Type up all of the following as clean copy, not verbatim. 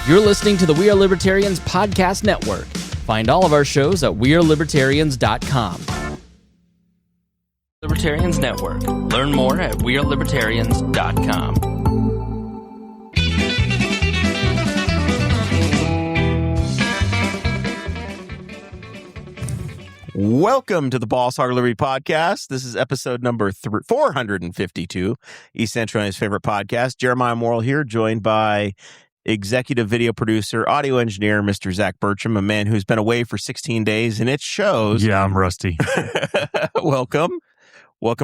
You're listening to the We Are Libertarians Podcast Network. Find all of our shows at wearelibertarians.com. Libertarians Network. Learn more at wearelibertarians.com. Welcome to the Boss Hog Liberty Podcast. This is episode number 452, East Central's favorite podcast. Jeremiah Morrill here, joined by executive video producer, audio engineer, Mr. Zach Bertram, a man who's been away for 16 days, and it shows. Yeah, I'm rusty. Welcome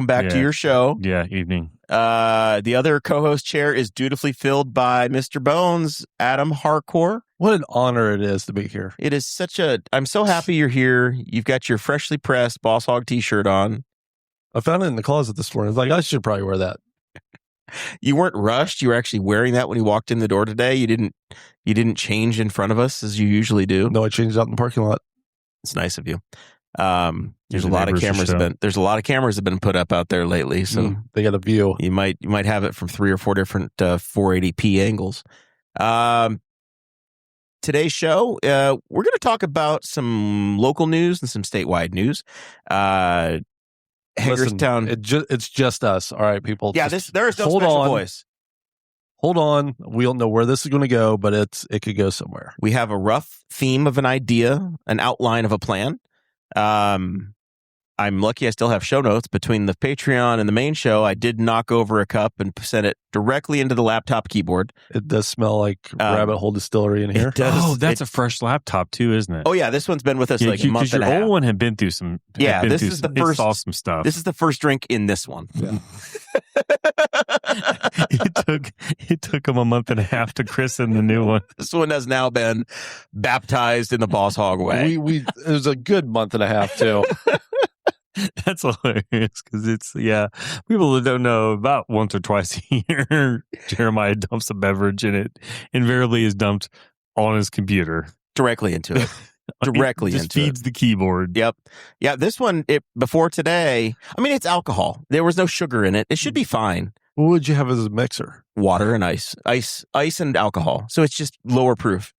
back to your show. Yeah, evening. The other co-host chair is dutifully filled by Mr. Bones, Adam Harcourt. What an honor it is to be here. It is I'm so happy you're here. You've got your freshly pressed Boss Hog t-shirt on. I found it in the closet this morning. I was like, I should probably wear that. You weren't rushed. You were actually wearing that when you walked in the door today. You didn't change in front of us as you usually do. No, I changed out in the parking lot. It's nice of you. There's a lot of cameras have been put up out there lately, so they got a view. You might have it from 3 or 4 different 480p angles. Today's show, we're going to talk about some local news and some statewide news. Hagerstown. Listen, it's just us. All right, people. Yeah, there's no special voice. Hold on. We don't know where this is going to go, but it could go somewhere. We have a rough theme of an idea, an outline of a plan. I'm lucky I still have show notes between the Patreon and the main show. I did knock over a cup and send it directly into the laptop keyboard. It does smell like Rabbit Hole Distillery in here. It does. Oh, that's a fresh laptop too, isn't it? Oh yeah, this one's been with us like a month and a half. Your old one had been through some. Yeah, this is the first. Saw some stuff. This is the first drink in this one. Yeah. It took him a month and a half to christen the new one. This one has now been baptized in the Boss Hog way. It was a good month and a half too. That's hilarious because people that don't know, about once or twice a year, Jeremiah dumps a beverage in it, invariably is dumped on his computer. Directly into it. Just feeds the keyboard. Yep. Yeah, this one, before today, it's alcohol. There was no sugar in it. It should be fine. What would you have as a mixer? Water and ice. Ice and alcohol. So it's just lower proof.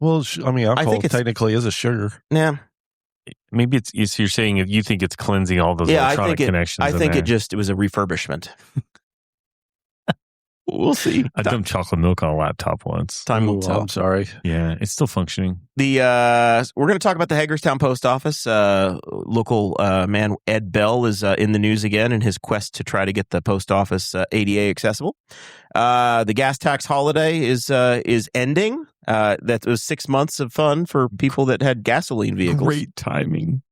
Well, alcohol technically is a sugar. Yeah. Maybe it's you're saying if you think it's cleansing all those electronic connections. I think it was a refurbishment. We'll see. I dumped chocolate milk on a laptop once. Time will tell. I'm sorry. Yeah, it's still functioning. We're going to talk about the Hagerstown Post Office. Local man Ed Bell is in the news again in his quest to try to get the post office ADA accessible. The gas tax holiday is ending. That was 6 months of fun for people that had gasoline vehicles. Great timing.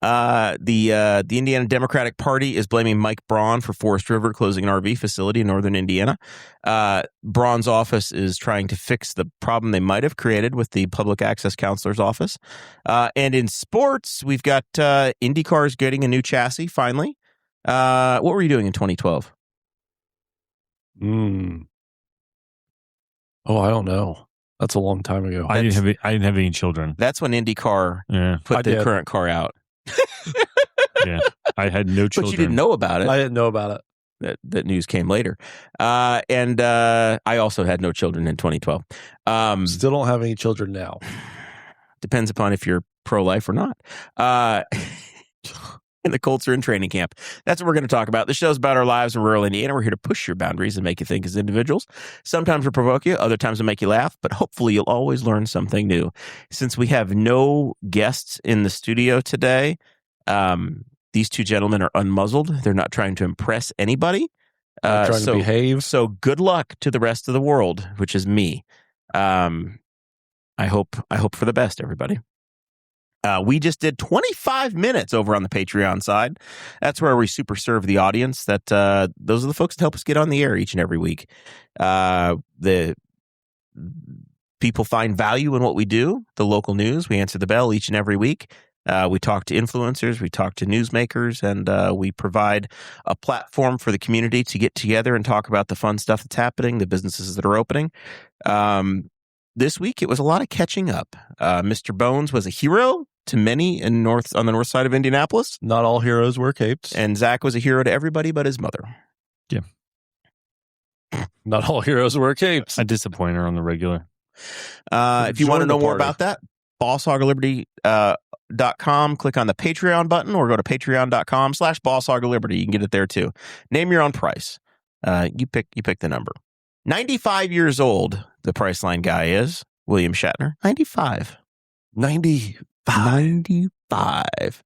The Indiana Democratic Party is blaming Mike Braun for Forest River closing an RV facility in northern Indiana. Braun's office is trying to fix the problem they might have created with the public access counselor's office. And in sports, we've got IndyCar is getting a new chassis finally. What were you doing in 2012? Oh, I don't know. That's a long time ago. I didn't have any children. That's when IndyCar put the current car out. Yeah, I had no children. But you didn't know about it. I didn't know about it. That news came later. And I also had no children in 2012. Still don't have any children now. Depends upon if you're pro-life or not. And the Colts are in training camp. That's what we're going to talk about. The show's about our lives in rural Indiana. We're here to push your boundaries and make you think as individuals. Sometimes we'll provoke you. Other times we'll make you laugh. But hopefully you'll always learn something new. Since we have no guests in the studio today, these two gentlemen are unmuzzled. They're not trying to impress anybody. Trying to behave. So good luck to the rest of the world, which is me. I hope for the best, everybody. We just did 25 minutes over on the Patreon side. That's where we super serve the audience. Those are the folks that help us get on the air each and every week. The people find value in what we do. The local news, we answer the bell each and every week. We talk to influencers, we talk to newsmakers, and we provide a platform for the community to get together and talk about the fun stuff that's happening, the businesses that are opening. This week, it was a lot of catching up. Mr. Bones was a hero to many on the north side of Indianapolis. Not all heroes wear capes. And Zach was a hero to everybody but his mother. Yeah. Not all heroes wear capes. I disappoint her on the regular. If you want to Join the know more party. about that, bosshogofliberty.com. Click on the Patreon button or go to patreon.com/bosshogofliberty. You can get it there too. Name your own price. You pick the number. 95 years old, the Priceline guy is. William Shatner. 95. 95.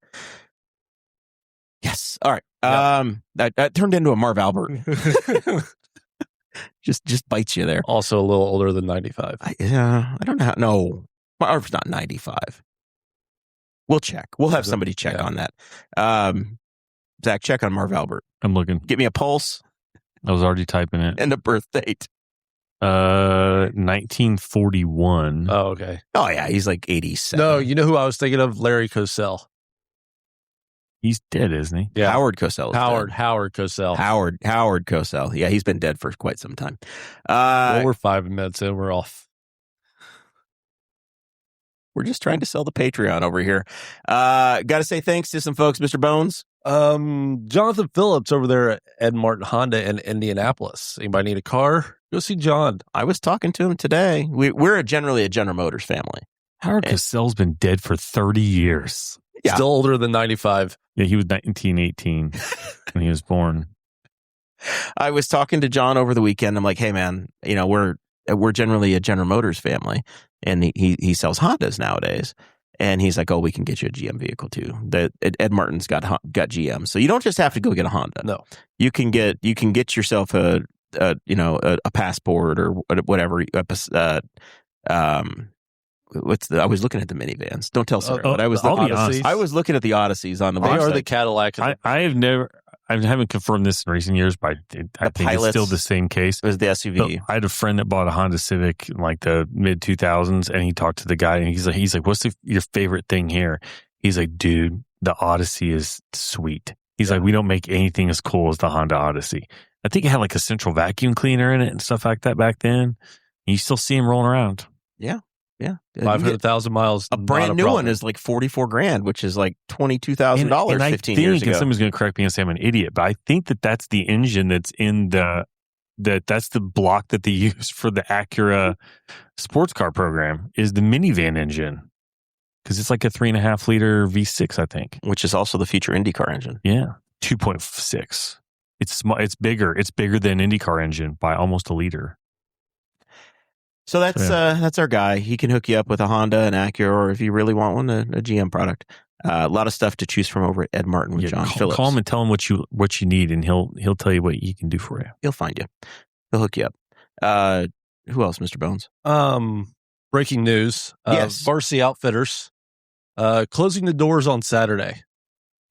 Yes. All right. That turned into a Marv Albert. just bites you there. Also a little older than 95. I don't know. No, Marv's not 95. We'll check. We'll have somebody check on that. Zach, check on Marv Albert. I'm looking. Get me a pulse I was already typing it. and a birth date. 1941. Oh, okay. Oh, yeah. He's like 87. No, you know who I was thinking of? Larry Cosell. He's dead, isn't he? Yeah. Howard Cosell. is Howard dead. Cosell. Howard Cosell. Yeah, he's been dead for quite some time. Well, we're 5 minutes in. We're off. We're just trying to sell the Patreon over here. Got to say thanks to some folks, Mr. Bones. Jonathan Phillips over there at Ed Martin Honda in Indianapolis. Anybody need a car? Go see John. I was talking to him today. We're generally a General Motors family. Howard Cosell's been dead for 30 years. Yeah. Still older than 95. Yeah, he was 1918 when he was born. I was talking to John over the weekend. I'm like, hey, man, we're generally a General Motors family. And he sells Hondas nowadays. And he's like, oh, we can get you a GM vehicle too. Ed Martin's got GM. So you don't just have to go get a Honda. No. You can get yourself a Passport or whatever. I was looking at the minivans. Don't tell Sarah. But I was I'll be honest. I was looking at the Odysseys on the They website. are the Cadillac. I haven't confirmed this in recent years, but I think it's still the same case. It was the SUV. I had a friend that bought a Honda Civic in like the mid 2000s, and he talked to the guy, and he's like, "What's your favorite thing here?" He's like, "Dude, the Odyssey is sweet." He's like, "We don't make anything as cool as the Honda Odyssey." I think it had like a central vacuum cleaner in it and stuff like that back then. And you still see them rolling around. Yeah. 500,000 miles. A brand new one is like $44,000, which is like $22,000 and 15 years ago. And somebody's going to correct me and say I'm an idiot, but I think that's the engine that's in that's the block that they use for the Acura sports car program is the minivan engine. Because it's like a 3.5 liter V6, I think. Which is also the future IndyCar engine. Yeah. 2.6. It's small. It's bigger. It's bigger than IndyCar engine by almost a liter. So that's our guy. He can hook you up with a Honda, an Acura, or if you really want one, a GM product. A lot of stuff to choose from over at Ed Martin with John Phillips. Call him and tell him what you need, and he'll tell you what he can do for you. He'll find you. He'll hook you up. Who else, Mr. Bones? Breaking news. Yes. Varsity Outfitters closing the doors on Saturday.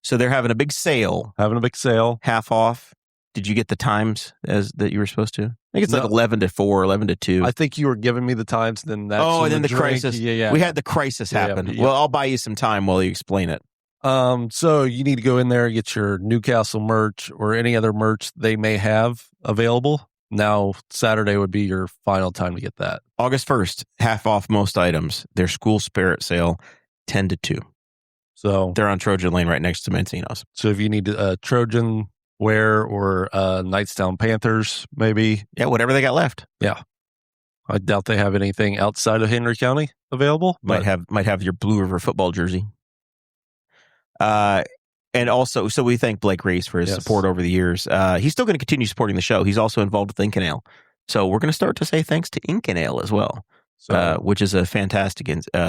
So they're having a big sale. Having a big sale. Half off. Did you get the times that you were supposed to? I think it's like 11 to 4, 11 to 2. I think you were giving me the times. Then that's and then the drink. crisis. Yeah. We had the crisis happen. Yeah. Well, I'll buy you some time while you explain it. So you need to go in there and get your Newcastle merch or any other merch they may have available. Now, Saturday would be your final time to get that. August 1st, half off most items. Their school spirit sale, 10 to 2. So they're on Trojan Lane right next to Mancino's. So if you need Trojan wear or Knightstown Panthers, maybe. Yeah, whatever they got left. Yeah. I doubt they have anything outside of Henry County available. Might have your Blue River football jersey. And also, so we thank Blake Race for his support over the years. He's still going to continue supporting the show. He's also involved with Ink and Ale. So we're going to start to say thanks to Ink and Ale as well, which is a fantastic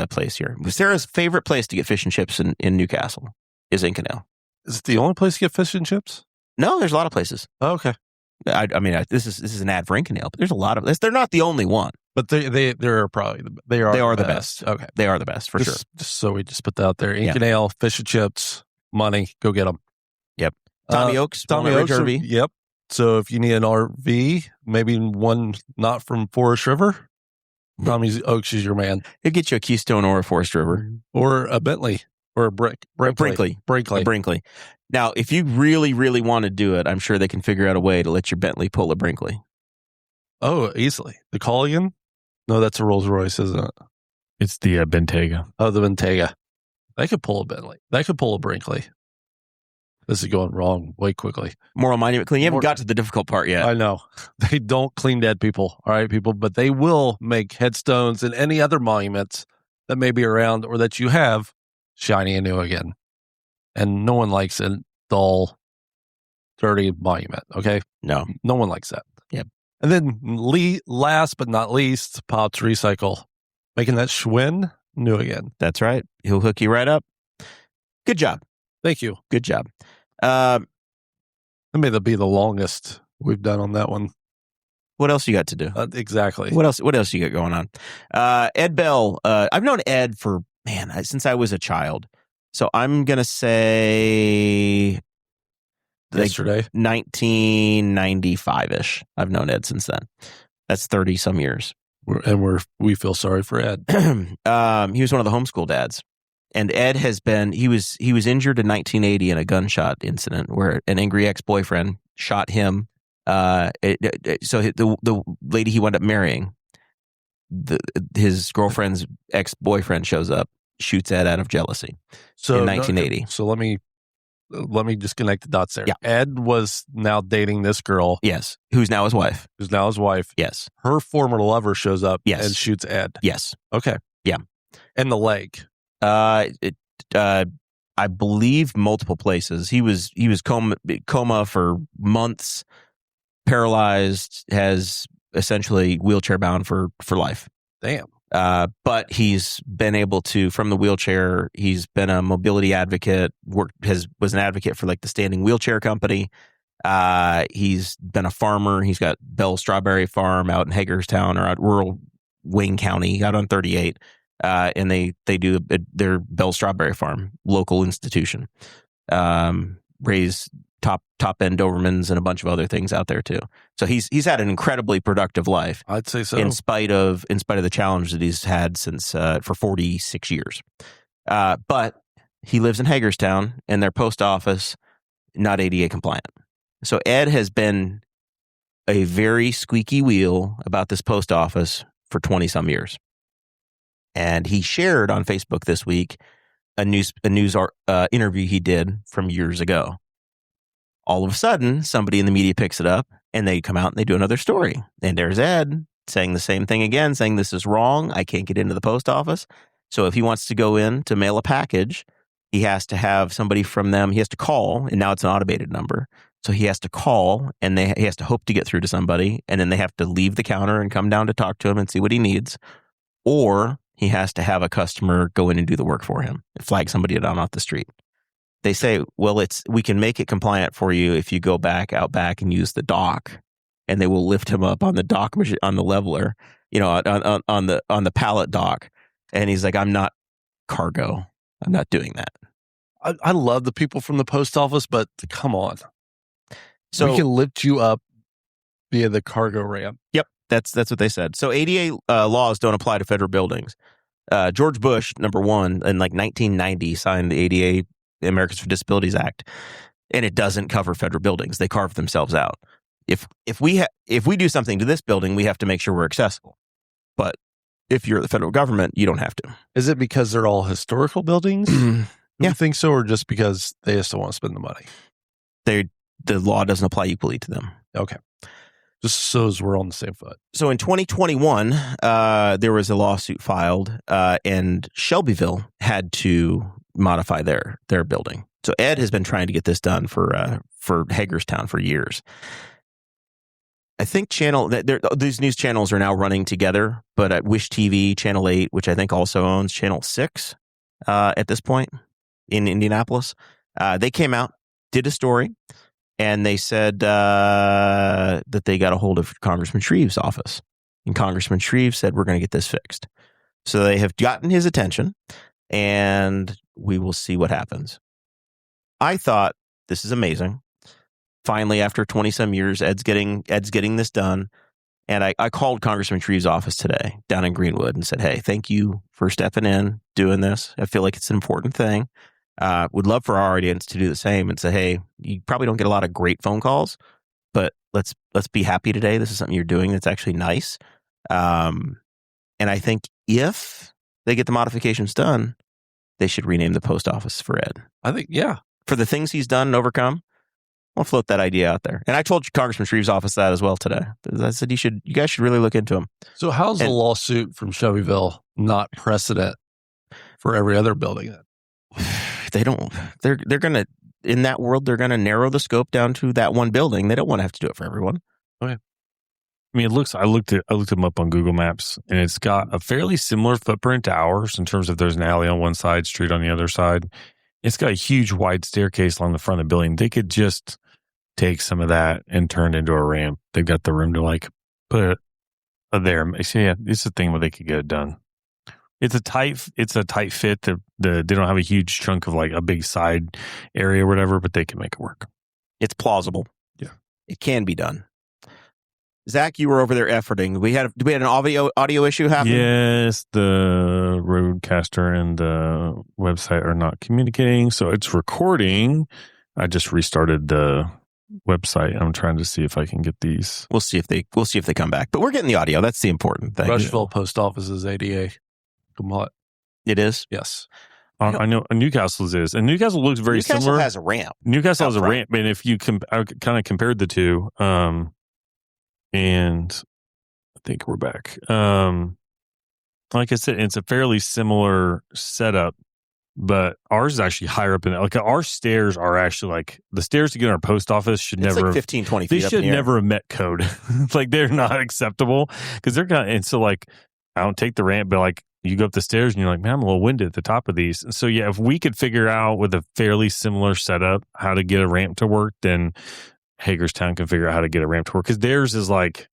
place here. Sarah's favorite place to get fish and chips in Newcastle is Ink and Ale. Is it the only place to get fish and chips? No, there's a lot of places. Oh, okay. I mean, this is an ad for Ink and Ale, but there's a lot of this. They're not the only one. But they are the best. Okay, they are the best for sure. Just so we just put that out there. Ink and Ale, fish and chips, money, go get them. Yep. Tommy Oaks, RV. Yep. So if you need an RV, maybe one not from Forest River, Tommy Oaks is your man. He'll get you a Keystone or a Forest River or a Bentley or a Brinkley. Now, if you really, really want to do it, I'm sure they can figure out a way to let your Bentley pull a Brinkley. Oh, easily. The Culligan? No, that's a Rolls Royce, isn't it? It's the Bentayga. Oh, the Bentayga. They could pull a Bentley. They could pull a Brinkley. This is going wrong way quickly. Moral monument clean. You haven't got to the difficult part yet. I know. They don't clean dead people, all right, people, but they will make headstones and any other monuments that may be around or that you have shiny and new again. And no one likes a dull, dirty monument, okay? No. No one likes that. Yep. And then last but not least, Pops Recycle, making that Schwinn new again. That's right. He'll hook you right up. Good job. Thank you. Good job. That may be the longest we've done on that one. What else you got to do? Exactly. What else you got going on? Ed Bell. I've known Ed for, since I was a child. So I'm going to say Yesterday. 1995-ish. I've known Ed since then. That's 30 some years. We feel sorry for Ed. He was one of the homeschool dads. And Ed he was injured in 1980 in a gunshot incident where an angry ex-boyfriend shot him. So the lady he wound up marrying, his girlfriend's ex-boyfriend shows up, shoots Ed out of jealousy in 1980. So let me just connect the dots there. Yeah. Ed was now dating this girl. Yes. Who's now his wife. Yes. Her former lover shows up and shoots Ed. Yes. Okay. Yeah. And the leg. I believe multiple places. He was coma for months, paralyzed, has essentially wheelchair bound for life. Damn. But he's been able to, from the wheelchair, he's been a mobility advocate, was an advocate for like the standing wheelchair company. He's been a farmer. He's got Bell Strawberry Farm out in Hagerstown or out rural Wayne County out on 38. And they do their Bell Strawberry Farm, local institution, raise top end Dobermans and a bunch of other things out there too. So he's had an incredibly productive life. I'd say so. In spite of the challenge that he's had since for 46 years. But he lives in Hagerstown and their post office not ADA compliant. So Ed has been a very squeaky wheel about this post office for 20 some years. And he shared on Facebook this week a news interview he did from years ago. All of a sudden, somebody in the media picks it up and they come out and they do another story. And there's Ed saying the same thing again, saying this is wrong. I can't get into the post office. So if he wants to go in to mail a package, he has to have somebody from them. He has to call, and now it's an automated number. So he has to call and he has to hope to get through to somebody. And then they have to leave the counter and come down to talk to him and see what he needs. Or he has to have a customer go in and do the work for him and flag somebody down off the street. They say, well, we can make it compliant for you if you go out back and use the dock, and they will lift him up on the dock machine, on the leveler, on the pallet dock. And he's like, I'm not cargo. I'm not doing that. I love the people from the post office, but come on. So we can lift you up via the cargo ramp. Yep. That's what they said. So ADA laws don't apply to federal buildings. George Bush, number one, in like 1990, signed the ADA, the Americans with Disabilities Act, and it doesn't cover federal buildings. They carve themselves out. If we do something to this building, we have to make sure we're accessible. But if you're the federal government, you don't have to. Is it because they're all historical buildings? Do Yeah. you think so, or just because they just don't want to spend the money? The law doesn't apply equally to them. Okay. Just so as we're on the same foot. So in 2021, there was a lawsuit filed, and Shelbyville had to modify their building. So Ed has been trying to get this done for Hagerstown for years. I think these news channels are now running together, but at Wish TV, Channel 8, which I think also owns Channel 6 at this point in Indianapolis, they came out, did a story, and they said that they got a hold of Congressman Shreve's office. And Congressman Shreve said, we're going to get this fixed. So they have gotten his attention, and we will see what happens. I thought, this is amazing. Finally, after 20 some years, Ed's getting this done. And I called Congressman Shreve's office today down in Greenwood and said, hey, thank you for stepping in, doing this. I feel like it's an important thing. Would love for our audience to do the same and say, hey, you probably don't get a lot of great phone calls, but let's be happy today. This is something you're doing that's actually nice. And I think if they get the modifications done, they should rename the post office for Ed. I think, yeah. for the things he's done and overcome, I'll float that idea out there. And I told Congressman Shreve's office that as well today. I said you guys should really look into him. So how's the lawsuit from Chevyville not precedent for every other building then? They're going to, in that world, they're going to narrow the scope down to that one building. They don't want to have to do it for everyone. Okay. I mean, I looked them up on Google Maps, and it's got a fairly similar footprint to ours in terms of there's an alley on one side, street on the other side. It's got a huge wide staircase along the front of the building. They could just take some of that and turn it into a ramp. They've got the room to like put it there. So yeah, it's a thing where they could get it done. It's a tight fit. They don't have a huge chunk of like a big side area or whatever, but they can make it work. It's plausible. Yeah, it can be done. Zach, you were over there efforting. We had an audio issue happening? Yes, the Rodecaster and the website are not communicating, so it's recording. I just restarted the website. I'm trying to see if I can get these. We'll see if they come back. But we're getting the audio. That's the important thing. Rushville Post Office is ADA. What? It is? Yes. I know Newcastle's is. And Newcastle looks very similar. Newcastle has a ramp. Newcastle has a ramp. And if you I kind of compared the two, and I think we're back. Like I said, it's a fairly similar setup, but ours is actually higher up in like our stairs are actually like the stairs to get in our post office should it's never like 15, 20 feet. They up should in the never have met code. Like they're not acceptable because they're kind of, and so like I don't take the ramp, but like you go up the stairs and you're like, man, I'm a little winded at the top of these. So yeah, if we could figure out with a fairly similar setup how to get a ramp to work, then Hagerstown can figure out how to get a ramp to work because theirs is like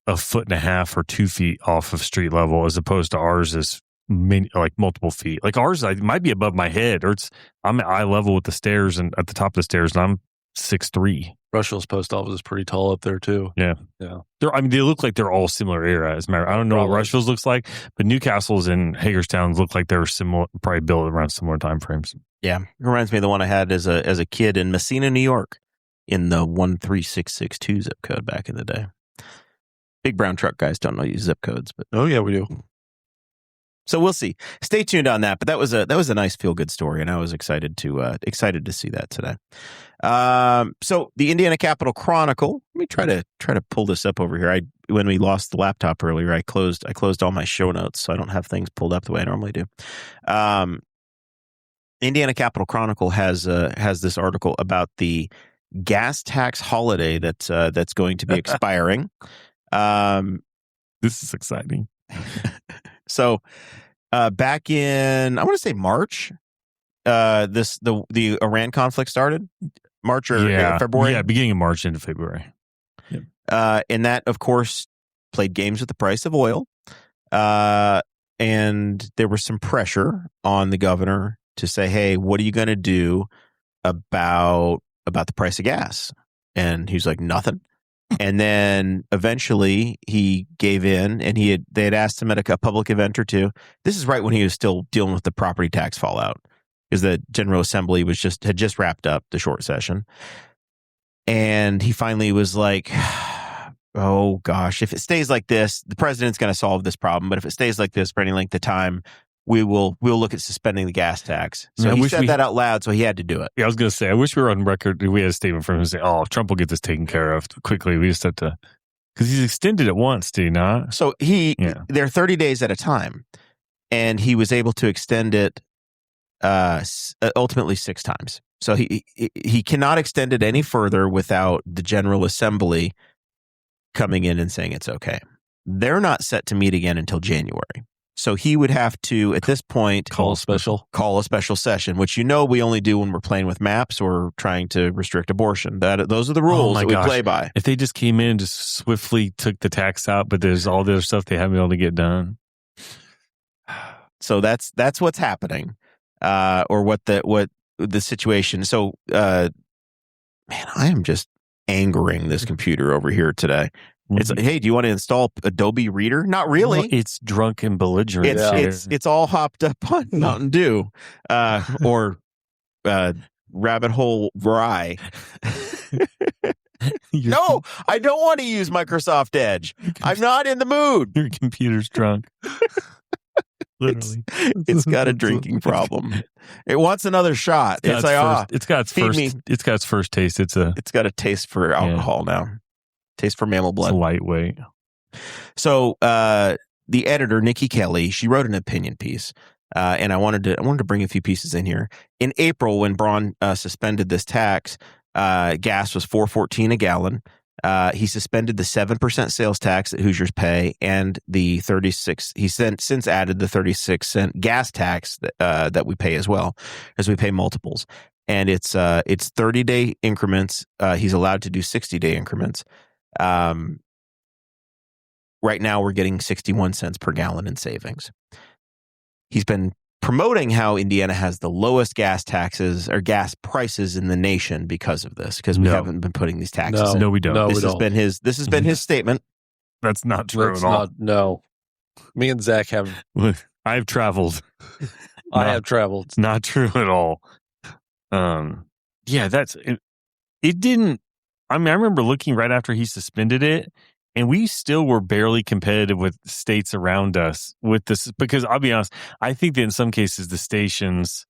a 1.5 or 2 feet off of street level, as opposed to ours is like multiple feet. Like ours, I might be above my head, or I'm at eye level with the stairs and at the top of the stairs, and I'm 6'3". Rushville's post office is pretty tall up there too. Yeah. They look like they're all similar era. As a matter, I don't know what Rushville's looks like, but Newcastle's and Hagerstown look like they're similar, probably built around similar time frames. Yeah, it reminds me of the one I had as a kid in Messina, New York, in the 13662 zip code back in the day. Big brown truck guys don't know use zip codes, but oh yeah, we do. So we'll see. Stay tuned on that. But that was a nice feel good story, and I was excited to see that today. So the Indiana Capitol Chronicle. Let me try to pull this up over here. When we lost the laptop earlier, I closed all my show notes, so I don't have things pulled up the way I normally do. Indiana Capitol Chronicle has this article about the gas tax holiday that's going to be expiring. This is exciting. So, back in, I want to say March, the Iran conflict started. March or February? Yeah, beginning of March into February. Yep. And that, of course, played games with the price of oil. And there was some pressure on the governor to say, hey, what are you going to do about the price of gas? And he was like, nothing. And then eventually he gave in, and they had asked him at a public event or two. This is right when he was still dealing with the property tax fallout, because the General Assembly had just wrapped up the short session. And he finally was like, oh gosh, if it stays like this, the president's going to solve this problem. But if it stays like this for any length of time, we'll look at suspending the gas tax. So he said that out loud, so he had to do it. Yeah, I was going to say, I wish we were on record. We had a statement from him saying, oh, Trump will get this taken care of quickly. We just have to, because he's extended it once, did he not? So they're 30 days at a time, and he was able to extend it ultimately 6 times. So he cannot extend it any further without the General Assembly coming in and saying it's okay. They're not set to meet again until January. So he would have to, at this point, call a special session, which we only do when we're playing with maps or trying to restrict abortion. Those are the rules that we play by. If they just came in and just swiftly took the tax out, but there's all the other stuff they haven't been able to get done. So that's what's happening, or what the situation. So, man, I am just angering this computer over here today. It's like, hey, do you want to install Adobe Reader? Not really. Well, it's drunk and belligerent. It's all hopped up on Mountain Dew, or Rabbit Hole Rye. No, I don't want to use Microsoft Edge. I'm not in the mood. Your computer's drunk. Literally. It's got a drinking problem. It wants another shot. It's like, it's got its first taste. It's got a taste for alcohol now. Taste for mammal blood. It's lightweight. So the editor, Nikki Kelly, she wrote an opinion piece. And I wanted to bring a few pieces in here. In April, when Braun suspended this tax, gas was $4.14 a gallon. He suspended the 7% sales tax that Hoosiers pay, and the 36. He since added the 36-cent gas tax that we pay as well, as we pay multiples. And it's 30-day increments. He's allowed to do 60-day increments. Right now, we're getting 61 cents per gallon in savings. He's been promoting how Indiana has the lowest gas taxes or gas prices in the nation because of this, because we haven't been putting these taxes in. No, we don't. This has been his statement. That's not true at all. No. Me and Zach have. I've traveled. I have traveled. It's not true at all. Yeah, that's it. It didn't. I mean, I remember looking right after he suspended it, and we still were barely competitive with states around us with this, because I'll be honest, I think that in some cases the stations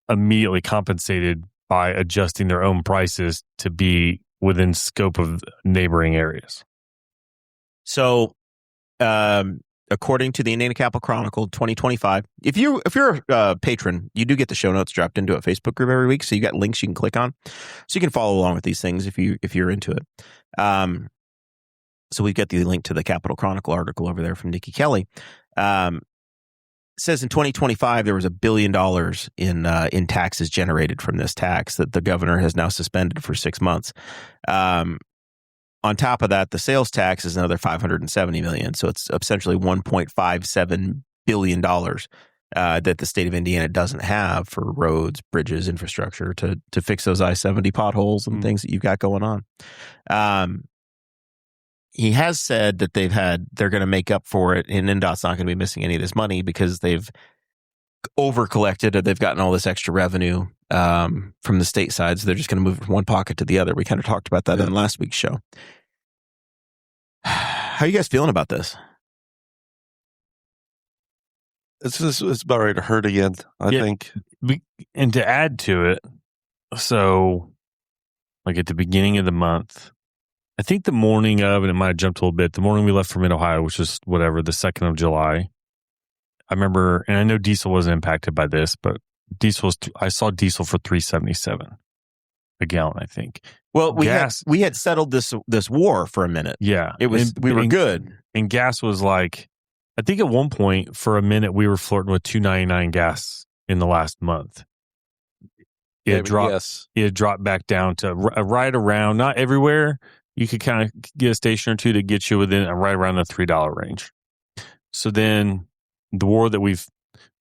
immediately compensated by adjusting their own prices to be within scope of neighboring areas. So, according to the Indiana Capital Chronicle 2025, if you're a patron, you do get the show notes dropped into a Facebook group every week, so you got links you can click on, so you can follow along with these things if you're into it. So we've got the link to the Capital Chronicle article over there from Nikki Kelly. It says in 2025 there was $1 billion in taxes generated from this tax that the governor has now suspended for 6 months. On top of that, the sales tax is another $570 million. So it's essentially $1.57 billion that the state of Indiana doesn't have for roads, bridges, infrastructure to fix those I-70 potholes and things that you've got going on. He has said that they're going to make up for it, and NDOT's not going to be missing any of this money because they've over-collected, or they've gotten all this extra revenue from the state side, so they're just going to move it from one pocket to the other. We kind of talked about that in last week's show. How are you guys feeling about this? It's about ready to hurt again, I think. And to add to it, so like at the beginning of the month, I think the morning of, and it might have jumped a little bit, the morning we left for Mid-Ohio, which is the 2nd of July, I remember, and I know diesel wasn't impacted by this, but I saw diesel for $3.77 a gallon, I think. Well, we had settled this war for a minute. Yeah. We were good. And gas was like, I think at one point for a minute we were flirting with $2.99 gas in the last month. It dropped back down to right around, not everywhere. You could kind of get a station or two to get you within right around the $3 range. So then the war that we've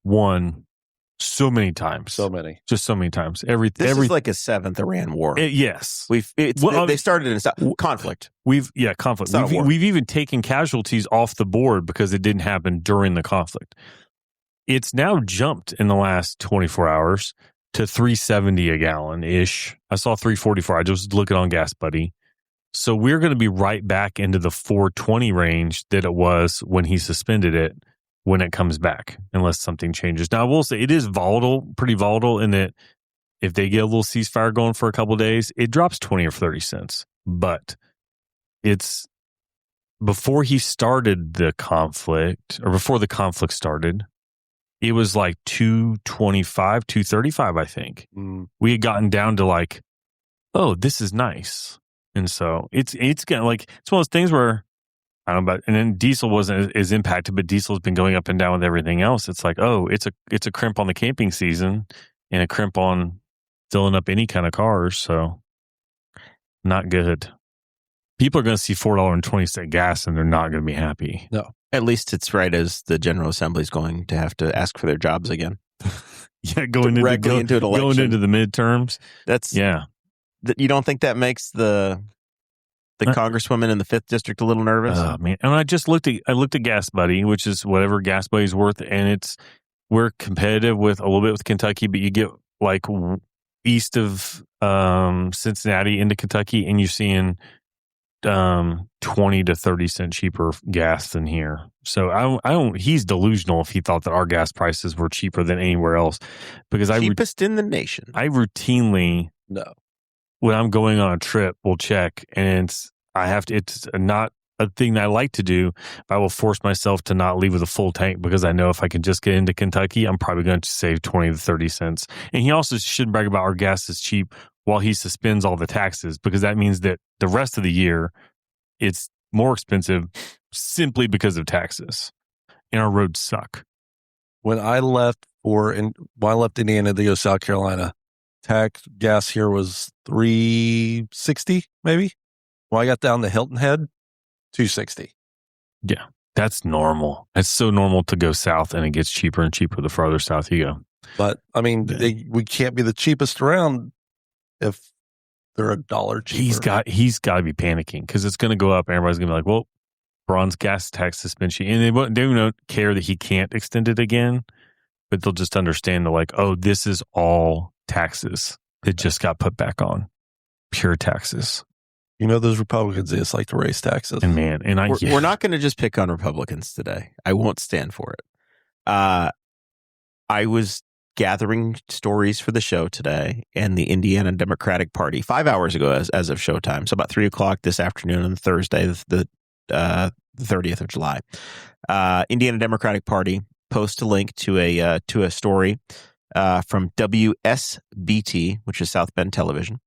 won so many times. Just so many times. This is like a 7th Iran war. Yes. They started in conflict. Conflict. We've even taken casualties off the board because it didn't happen during the conflict. It's now jumped in the last 24 hours to $3.70 a gallon-ish. I saw $3.44. I just looking on Gas Buddy. So we're going to be right back into the $4.20 range that it was when he suspended it when it comes back, unless something changes. Now, I will say it is pretty volatile in that if they get a little ceasefire going for a couple of days, it drops 20 or 30 cents. But it's before he started the conflict, or before the conflict started, it was like $2.25, $2.35, I think. We had gotten down to like, oh, this is nice. And so it's kind of like, it's one of those things where, I don't know about, and then diesel wasn't as impacted, but diesel's been going up and down with everything else. It's like, oh, it's a crimp on the camping season and a crimp on filling up any kind of cars. So not good. People are going to see $4.20 gas and they're not going to be happy. No. At least it's right as the General Assembly is going to have to ask for their jobs again. Going into an election. Going into the midterms. You don't think that makes the congresswoman in the 5th district a little nervous? Oh, man. And I looked at Gas Buddy, which is whatever Gas Buddy's worth, and we're competitive with a little bit with Kentucky, but you get like east of Cincinnati into Kentucky, and you're seeing 20 to 30 cent cheaper gas than here. So I don't. He's delusional if he thought that our gas prices were cheaper than anywhere else, because cheapest in the nation. I routinely when I'm going on a trip will check, and it's not a thing that I like to do. I will force myself to not leave with a full tank, because I know if I can just get into Kentucky, I'm probably going to save 20 to 30 cents. And he also shouldn't brag about our gas is cheap while he suspends all the taxes, because that means that the rest of the year it's more expensive simply because of taxes. And our roads suck. When I left Indiana to go to South Carolina, gas here was $3.60 maybe. When I got down to Hilton Head, $2.60. Yeah, that's normal. It's so normal to go south, and it gets cheaper and cheaper the farther south you go. But I mean, we can't be the cheapest around if they're $1 cheaper. He's got to be panicking, because it's going to go up. And everybody's going to be like, "Well, bronze gas tax suspension," and they don't care that he can't extend it again, but they'll just understand they're like, "Oh, this is all taxes that just got put back on, pure taxes." You know, those Republicans just like to raise taxes. And man, we're not going to just pick on Republicans today. I won't stand for it. I was gathering stories for the show today, and the Indiana Democratic Party 5 hours ago as of showtime. So about 3:00 this afternoon on Thursday, the 30th of July. Indiana Democratic Party posts a link to a story from WSBT, which is South Bend Television.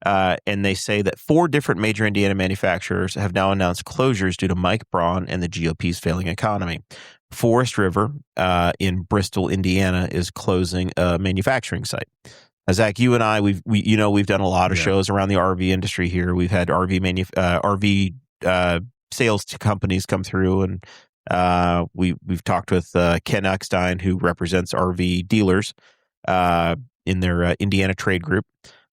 And they say that 4 different major Indiana manufacturers have now announced closures due to Mike Braun and the GOP's failing economy. Forest River in Bristol, Indiana, is closing a manufacturing site. Zach, you and I, we've done a lot of shows around the RV industry here. We've had RV sales companies come through, and we've talked with Ken Eckstein, who represents RV dealers in their Indiana trade group.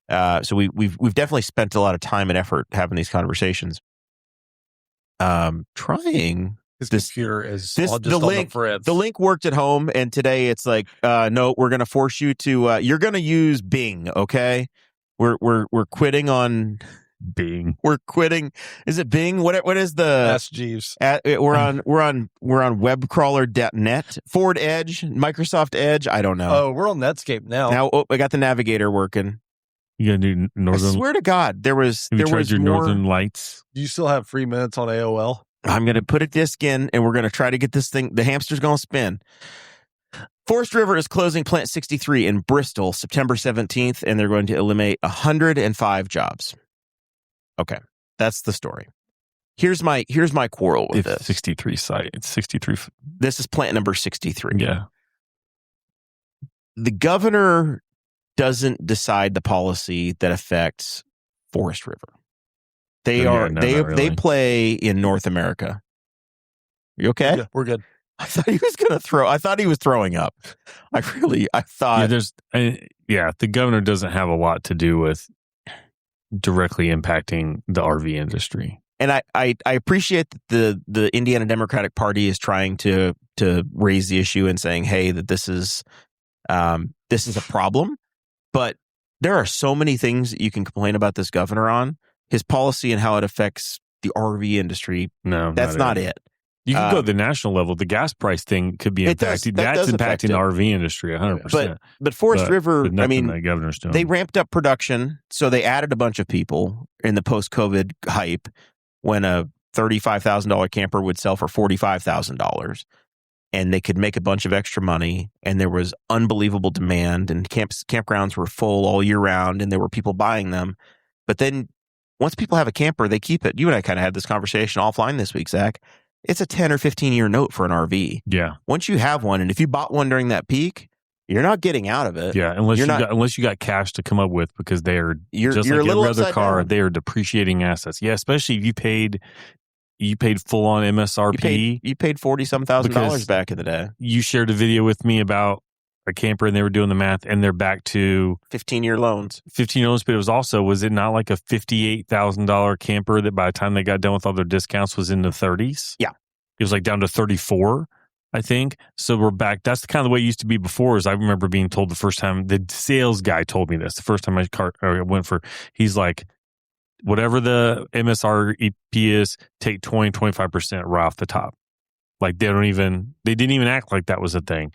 So we've definitely spent a lot of time and effort having these conversations. Trying. His computer is the link worked at home, and today it's like, no, we're going to force you to. You're going to use Bing, okay? We're quitting on Bing. We're quitting. Is it Bing? What is the? Ask Jeeves. We're on webcrawler.net, Ford Edge, Microsoft Edge. I don't know. Oh, we're on Netscape now. I got the navigator working. You gotta do Northern. I swear to God, there was your more. Northern Lights. Do you still have free minutes on AOL? I'm going to put a disc in, and we're going to try to get this thing. The hamster's going to spin. Forest River is closing Plant 63 in Bristol September 17th, and they're going to eliminate 105 jobs. Okay, that's the story. Here's my quarrel with this. 63 site. It's 63. This is plant number 63. Yeah. The governor doesn't decide the policy that affects Forest River. They play in North America. You okay? Yeah, we're good. I thought he was throwing up. I thought. The governor doesn't have a lot to do with directly impacting the RV industry. And I appreciate that the Indiana Democratic Party is trying to raise the issue and saying, hey, that this is a problem. But there are so many things that you can complain about this governor on. His policy and how it affects the RV industry. No, that's not it. You can go to the national level. The gas price thing could be impacted. That's impacting the RV industry 100%. But Forest River, I mean, the governor's doing. They ramped up production, so they added a bunch of people in the post-COVID hype when a $35,000 camper would sell for $45,000. And they could make a bunch of extra money, and there was unbelievable demand, and campgrounds were full all year round, and there were people buying them. But then once people have a camper, they keep it. You and I kind of had this conversation offline this week, Zach. It's a 10 or 15-year note for an RV. Yeah. Once you have one, and if you bought one during that peak, you're not getting out of it. Yeah, unless you got cash to come up with, because you're like every other car, down. they are depreciating assets. Yeah, especially if you paid full on MSRP. You paid $40,000 back in the day. You shared a video with me about a camper, and they were doing the math, and they're back to 15-year loans. 15 loans, but was it not like a $58,000 camper that by the time they got done with all their discounts was in the 30s? Yeah. It was like down to 34, I think. So we're back. That's the kind of the way it used to be before. Is I remember being told the first time, the sales guy told me this, the first time I went for, he's like, whatever the MSRP is, take 20-25% right off the top. Like they didn't even act like that was a thing.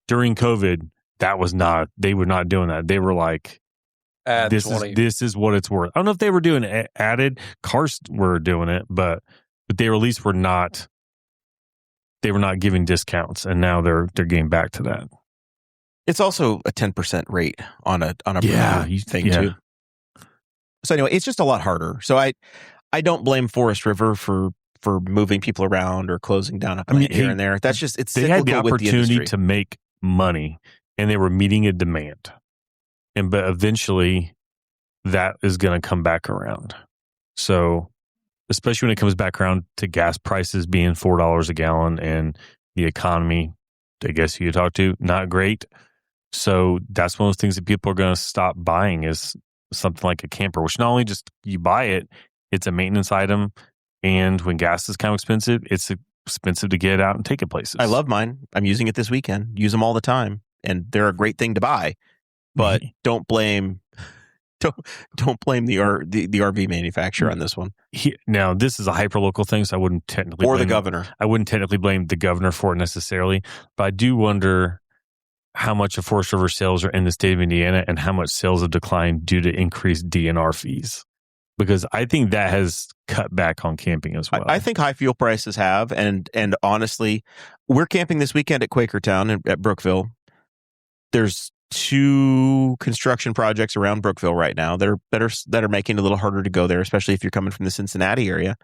During COVID, they were not doing that. They were like, Add this 20. this is what it's worth. I don't know if they were doing added. Cars were doing it, but they at least were not giving discounts, and now they're getting back to that. It's also a 10% rate on a thing too. So anyway, it's just a lot harder. So I don't blame Forest River for moving people around or closing down a plant here and there. That's just, it's they had the opportunity with the to make money, and they were meeting a demand, but eventually that is going to come back around. So especially when it comes back around to gas prices being $4 a gallon and the economy, I guess you talk to, not great. So that's one of those things that people are going to stop buying is something like a camper, which not only just you buy it, it's a maintenance item. And when gas is kind of expensive, it's expensive to get it out and take it places. I love mine. I'm using it this weekend. Use them all the time. And they're a great thing to buy. But don't blame the RV manufacturer on this one. Now, this is a hyperlocal thing, so I wouldn't technically blame the governor. I wouldn't technically blame the governor for it necessarily, but I do wonder how much of Forest River sales are in the state of Indiana and how much sales have declined due to increased DNR fees. Because I think that has cut back on camping as well. I think high fuel prices have, and honestly, we're camping this weekend at Quakertown at Brookville. There's 2 construction projects around Brookville right now that are making it a little harder to go there, especially if you're coming from the Cincinnati area.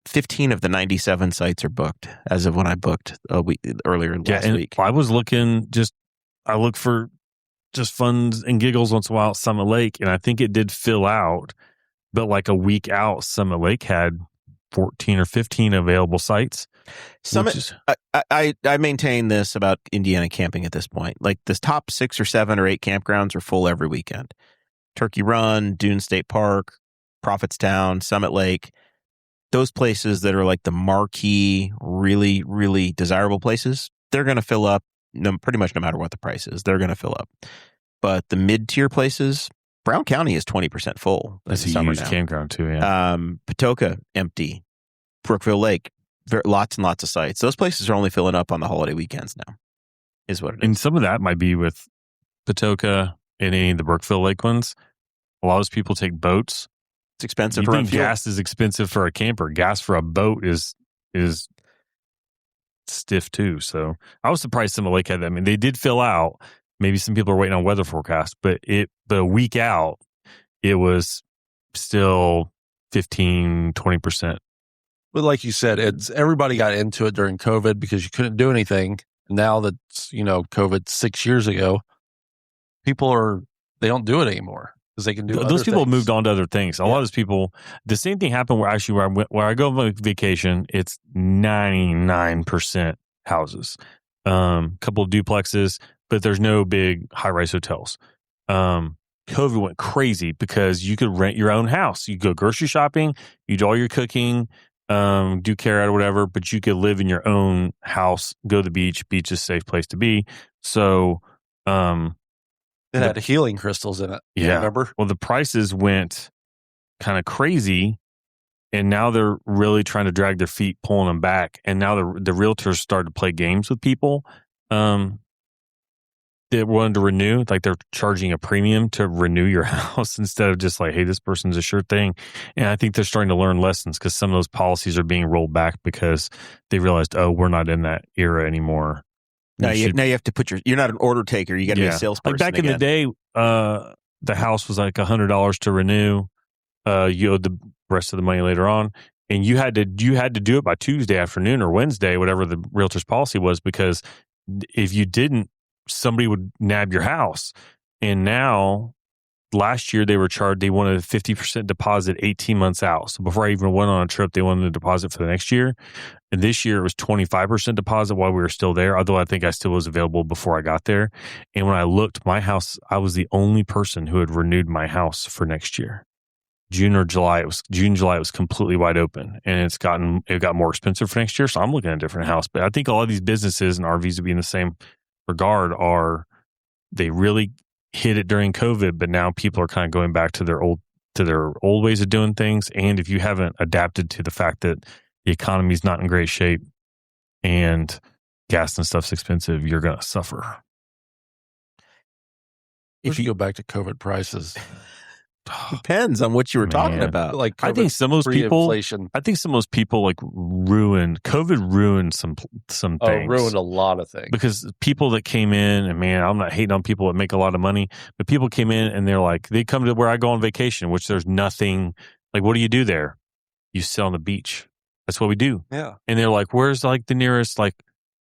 15 of the 97 sites are booked as of when I booked last week. I was looking, I look for just fun and giggles once in a while at Summit Lake, and I think it did fill out, but like a week out, Summit Lake had 14 or 15 available sites. I maintain this about Indiana camping at this point. Like the top 6 or 7 or 8 campgrounds are full every weekend. Turkey Run, Dune State Park, Prophetstown, Summit Lake. Those places that are like the marquee, really, really desirable places, they're going to fill up pretty much no matter what the price is. They're going to fill up. But the mid-tier places, Brown County is 20% full. That's a huge campground too, yeah. Patoka, empty. Brookville Lake, lots and lots of sites. Those places are only filling up on the holiday weekends now, is what it is. And some of that might be with Patoka and any of the Brookville Lake ones. A lot of those people take boats. It's expensive you to run think fuel. Gas is expensive for a camper. Gas for a boat is stiff too. So I was surprised some of Lake had that. I mean, they did fill out. Maybe some people are waiting on weather forecast, but the week out, it was still 15-20%. But like you said, everybody got into it during COVID because you couldn't do anything. Now that COVID 6 years ago, they don't do it anymore because they can do those people things. moved on to other things. A lot of those people, the same thing happened where I go on vacation, it's 99% houses, couple of duplexes, but there's no big high-rise hotels. COVID went crazy because you could rent your own house. You go grocery shopping, you do all your cooking, do carry out or whatever, but you could live in your own house, go to the beach. Beach is a safe place to be. So, it had healing crystals in it. Yeah. Remember? Well, the prices went kind of crazy, and now they're really trying to drag their feet, pulling them back. And now the realtors started to play games with people. They wanted to renew, like they're charging a premium to renew your house instead of just like, hey, this person's a sure thing. And I think they're starting to learn lessons because some of those policies are being rolled back because they realized, oh, we're not in that era anymore. Now you have to you're not an order taker. You got to be a salesperson. Like back in the day, the house was like $100 to renew. You owed the rest of the money later on. And you had to do it by Tuesday afternoon or Wednesday, whatever the realtor's policy was, because if you didn't, somebody would nab your house. And now, last year they wanted a 50% deposit 18 months out. So before I even went on a trip, they wanted a deposit for the next year. And this year it was 25% deposit while we were still there. Although I think I still was available before I got there. And when I looked, my house, I was the only person who had renewed my house for next year. July, it was completely wide open, and it got more expensive for next year. So I'm looking at a different house. But I think a lot of these businesses and RVs would be in the same regard. They really hit it during COVID, but now people are kind of going back to their old to their old ways of doing things. And if you haven't adapted to the fact that the economy is not in great shape and gas and stuff's expensive, you're going to suffer. If you go back to COVID prices, Depends on what you were talking about. like I think some of those people, inflation, like COVID ruined some things. ruined a lot of things. Because people that came in, and man, I'm not hating on people that make a lot of money, but people came in and they're like, they come to where I go on vacation, which there's nothing, like, what do you do there? You sit on the beach. That's what we do. Yeah. And they're like, where's like the nearest like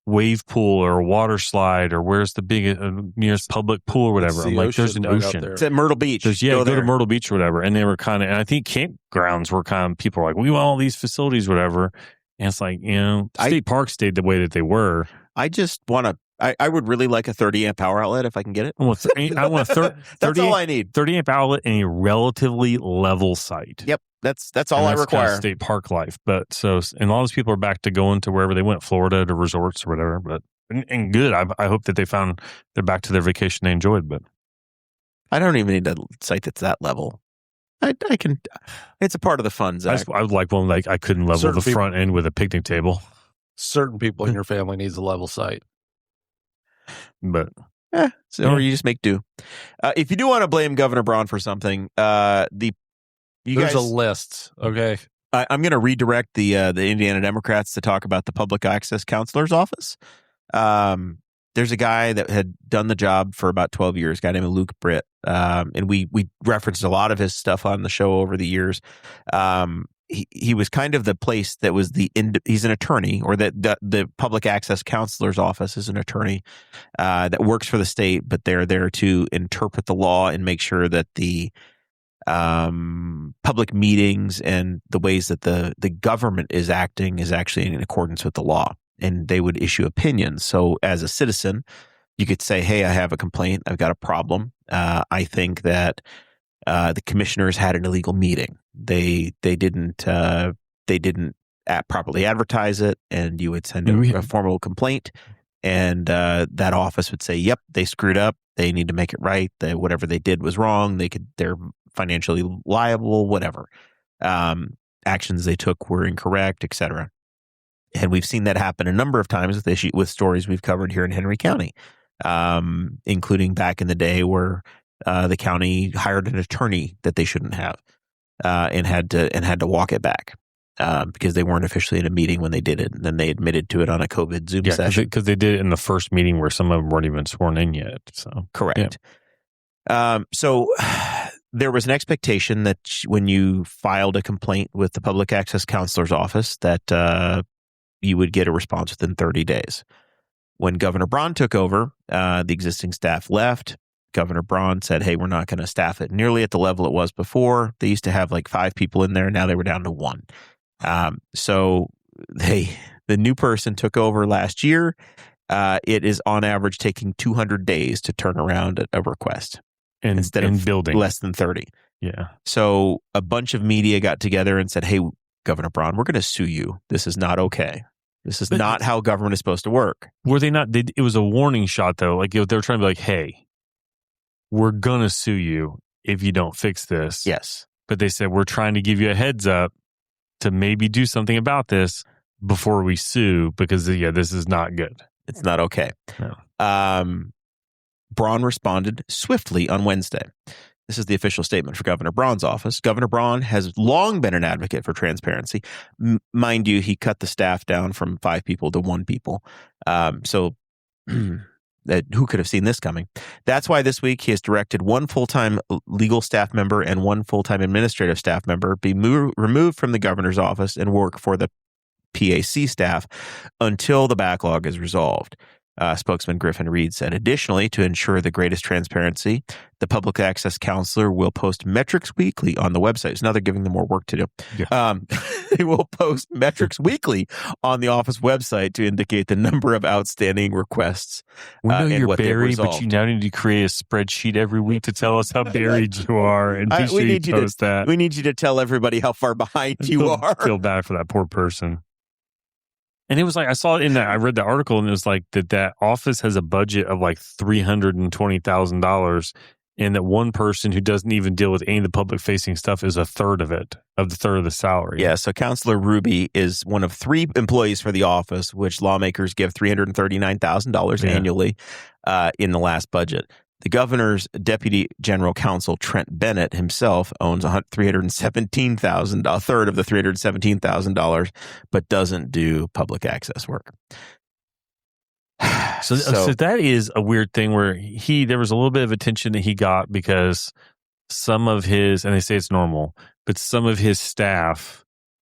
wave pool or water slide, or where's the big nearest public pool or whatever? I'm like, there's an ocean. It's at Myrtle Beach. Go to Myrtle Beach or whatever. And they were kind of, and I think campgrounds were kind of, people were like, we want all these facilities, whatever. And it's like, state parks stayed the way that they were. I just want to, I would really like a 30 amp power outlet if I can get it. I want a 30 That's all I need. 30 amp outlet and a relatively level site. Yep. That's all I require. Kind of state park life. But and all those people are back to going to wherever they went, Florida to resorts or whatever. But, and good. I hope that they're back to their vacation they enjoyed. But I don't even need a site that's that level. I can, it's a part of the fun, Zach. I would like one like I couldn't level the front end with a picnic table. Certain people in your family needs a level site. But or you just make do. If you do want to blame Governor Braun for something, there's a list. Okay, I'm going to redirect the Indiana Democrats to talk about the public access counselor's office. There's a guy that had done the job for about 12 years, a guy named Luke Britt, and we referenced a lot of his stuff on the show over the years. He was kind of the place that was he's an attorney, or the public access counselor's office is an attorney that works for the state, but they're there to interpret the law and make sure that the public meetings and the ways that the government is acting is actually in accordance with the law, and they would issue opinions. So as a citizen, you could say, hey, I have a complaint. I've got a problem. I think that the commissioners had an illegal meeting. They didn't properly advertise it, and you would send a formal complaint, and that office would say, yep, they screwed up. They need to make it right. Whatever they did was wrong. They're financially liable, whatever. Actions they took were incorrect, etc. And we've seen that happen a number of times with stories we've covered here in Henry County, including back in the day where the county hired an attorney that they shouldn't have, and had to walk it back because they weren't officially in a meeting when they did it, and then they admitted to it on a COVID Zoom session because they did it in the first meeting where some of them weren't even sworn in yet. So correct. Yeah. So there was an expectation that when you filed a complaint with the public access counselor's office that you would get a response within 30 days. When Governor Braun took over, the existing staff left. Governor Braun said, hey, we're not going to staff it nearly at the level it was before. They used to have like 5 people in there. Now they were down to 1. So the new person took over last year. It is on average taking 200 days to turn around a request instead of building less than 30. Yeah. So a bunch of media got together and said, hey, Governor Braun, we're going to sue you. This is not okay. This is not how government is supposed to work. Were they not? It was a warning shot, though. Like they were trying to be like, hey, we're going to sue you if you don't fix this. Yes. But they said, we're trying to give you a heads up to maybe do something about this before we sue because, this is not good. It's not okay. No. Braun responded swiftly on Wednesday. This is the official statement for Governor Braun's office. Governor Braun has long been an advocate for transparency. Mind you, he cut the staff down from 5 people to 1 people. So who could have seen this coming? That's why this week he has directed 1 full-time legal staff member and 1 full-time administrative staff member be removed from the governor's office and work for the PAC staff until the backlog is resolved. Spokesman Griffin Reed said, additionally, to ensure the greatest transparency, the public access counselor will post metrics weekly on the website. So now they're giving them more work to do. Yeah. They will post metrics weekly on the office website to indicate the number of outstanding requests. We know you're buried, but you now need to create a spreadsheet every week to tell us how buried you are. And be sure you post that. We need you to tell everybody how far behind you are. Feel bad for that poor person. And it was like, I saw it in that, I read the article and it was like that office has a budget of like $320,000 and that one person who doesn't even deal with any of the public facing stuff is a third of it, of the third of the salary. Yeah, so Counselor Ruby is one of 3 employees for the office, which lawmakers give $339,000 annually in the last budget. The governor's deputy general counsel, Trent Bennett himself, owns $317,000, a third of the $317,000, but doesn't do public access work. So that is a weird thing where there was a little bit of attention that he got because some of his, and they say it's normal, but some of his staff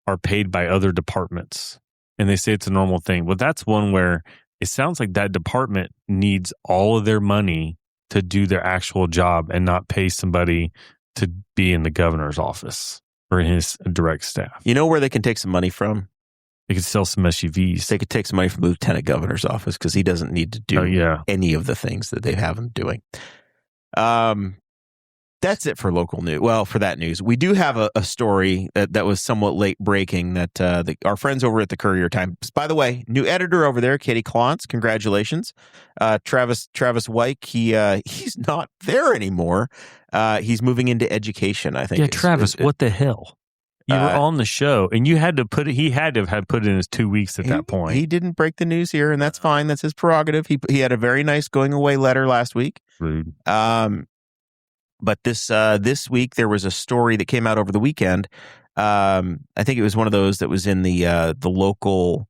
are paid by other departments, and they say it's a normal thing. Well, that's one where it sounds like that department needs all of their money to do their actual job and not pay somebody to be in the governor's office or in his direct staff. You know where they can take some money from? They could sell some SUVs. They could take some money from the lieutenant governor's office because he doesn't need to do any of the things that they have him doing. That's it for local news. Well, for that news, we do have a story that was somewhat late breaking that our friends over at the Courier Times. By the way, new editor over there, Katie Klontz. Congratulations, Travis Wyke. He's not there anymore. He's moving into education, I think. Yeah, Travis, what the hell? You were on the show, and you had to put it. He had to have put in his 2 weeks at that point. He didn't break the news here, and that's fine. That's his prerogative. He had a very nice going away letter last week. Rude. But this week there was a story that came out over the weekend. I think it was one of those that was in the local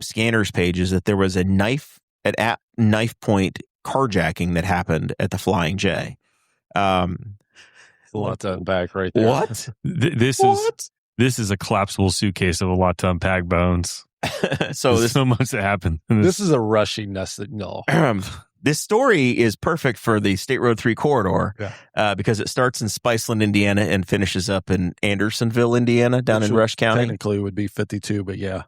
scanners pages that there was a knife point carjacking that happened at the Flying J. A lot to unpack right there. What? This is a collapsible suitcase of a lot to unpack, Bones. So so much that happened. This is a rushing nested. No. This story is perfect for the State Road 3 corridor because it starts in Spiceland, Indiana, and finishes up in Andersonville, Indiana, down in Rush County. Technically would be 52, but yeah.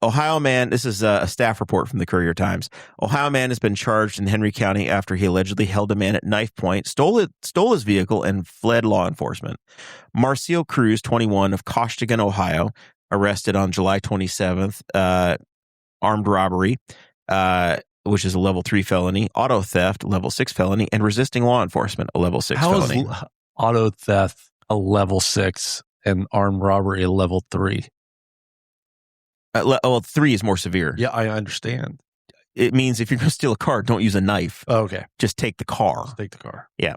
Ohio man, this is a staff report from the Courier Times. Ohio man has been charged in Henry County after he allegedly held a man at knife point, stole his vehicle, and fled law enforcement. Marcio Cruz, 21, of Coshtigan, Ohio, arrested on July 27th, armed robbery, which is a level 3 felony, auto theft, level 6 felony, and resisting law enforcement, a level 6 felony. How is auto theft a level 6 and armed robbery a level 3? 3 is more severe. Yeah, I understand. It means if you're going to steal a car, don't use a knife. Oh, okay. Just take the car. Just take the car. Yeah.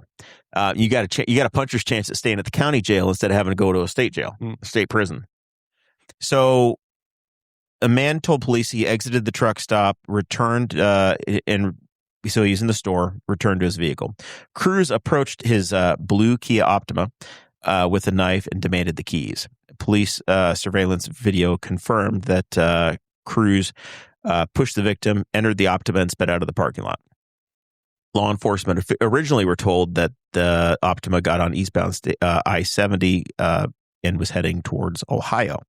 You got a puncher's chance at staying at the county jail instead of having to go to a state jail, a state prison. So a man told police he exited the truck stop, returned, and so he's in the store, returned to his vehicle. Cruz approached his blue Kia Optima with a knife and demanded the keys. Police surveillance video confirmed that Cruz pushed the victim, entered the Optima, and sped out of the parking lot. Law enforcement originally were told that the Optima got on eastbound I-70 and was heading towards Ohio.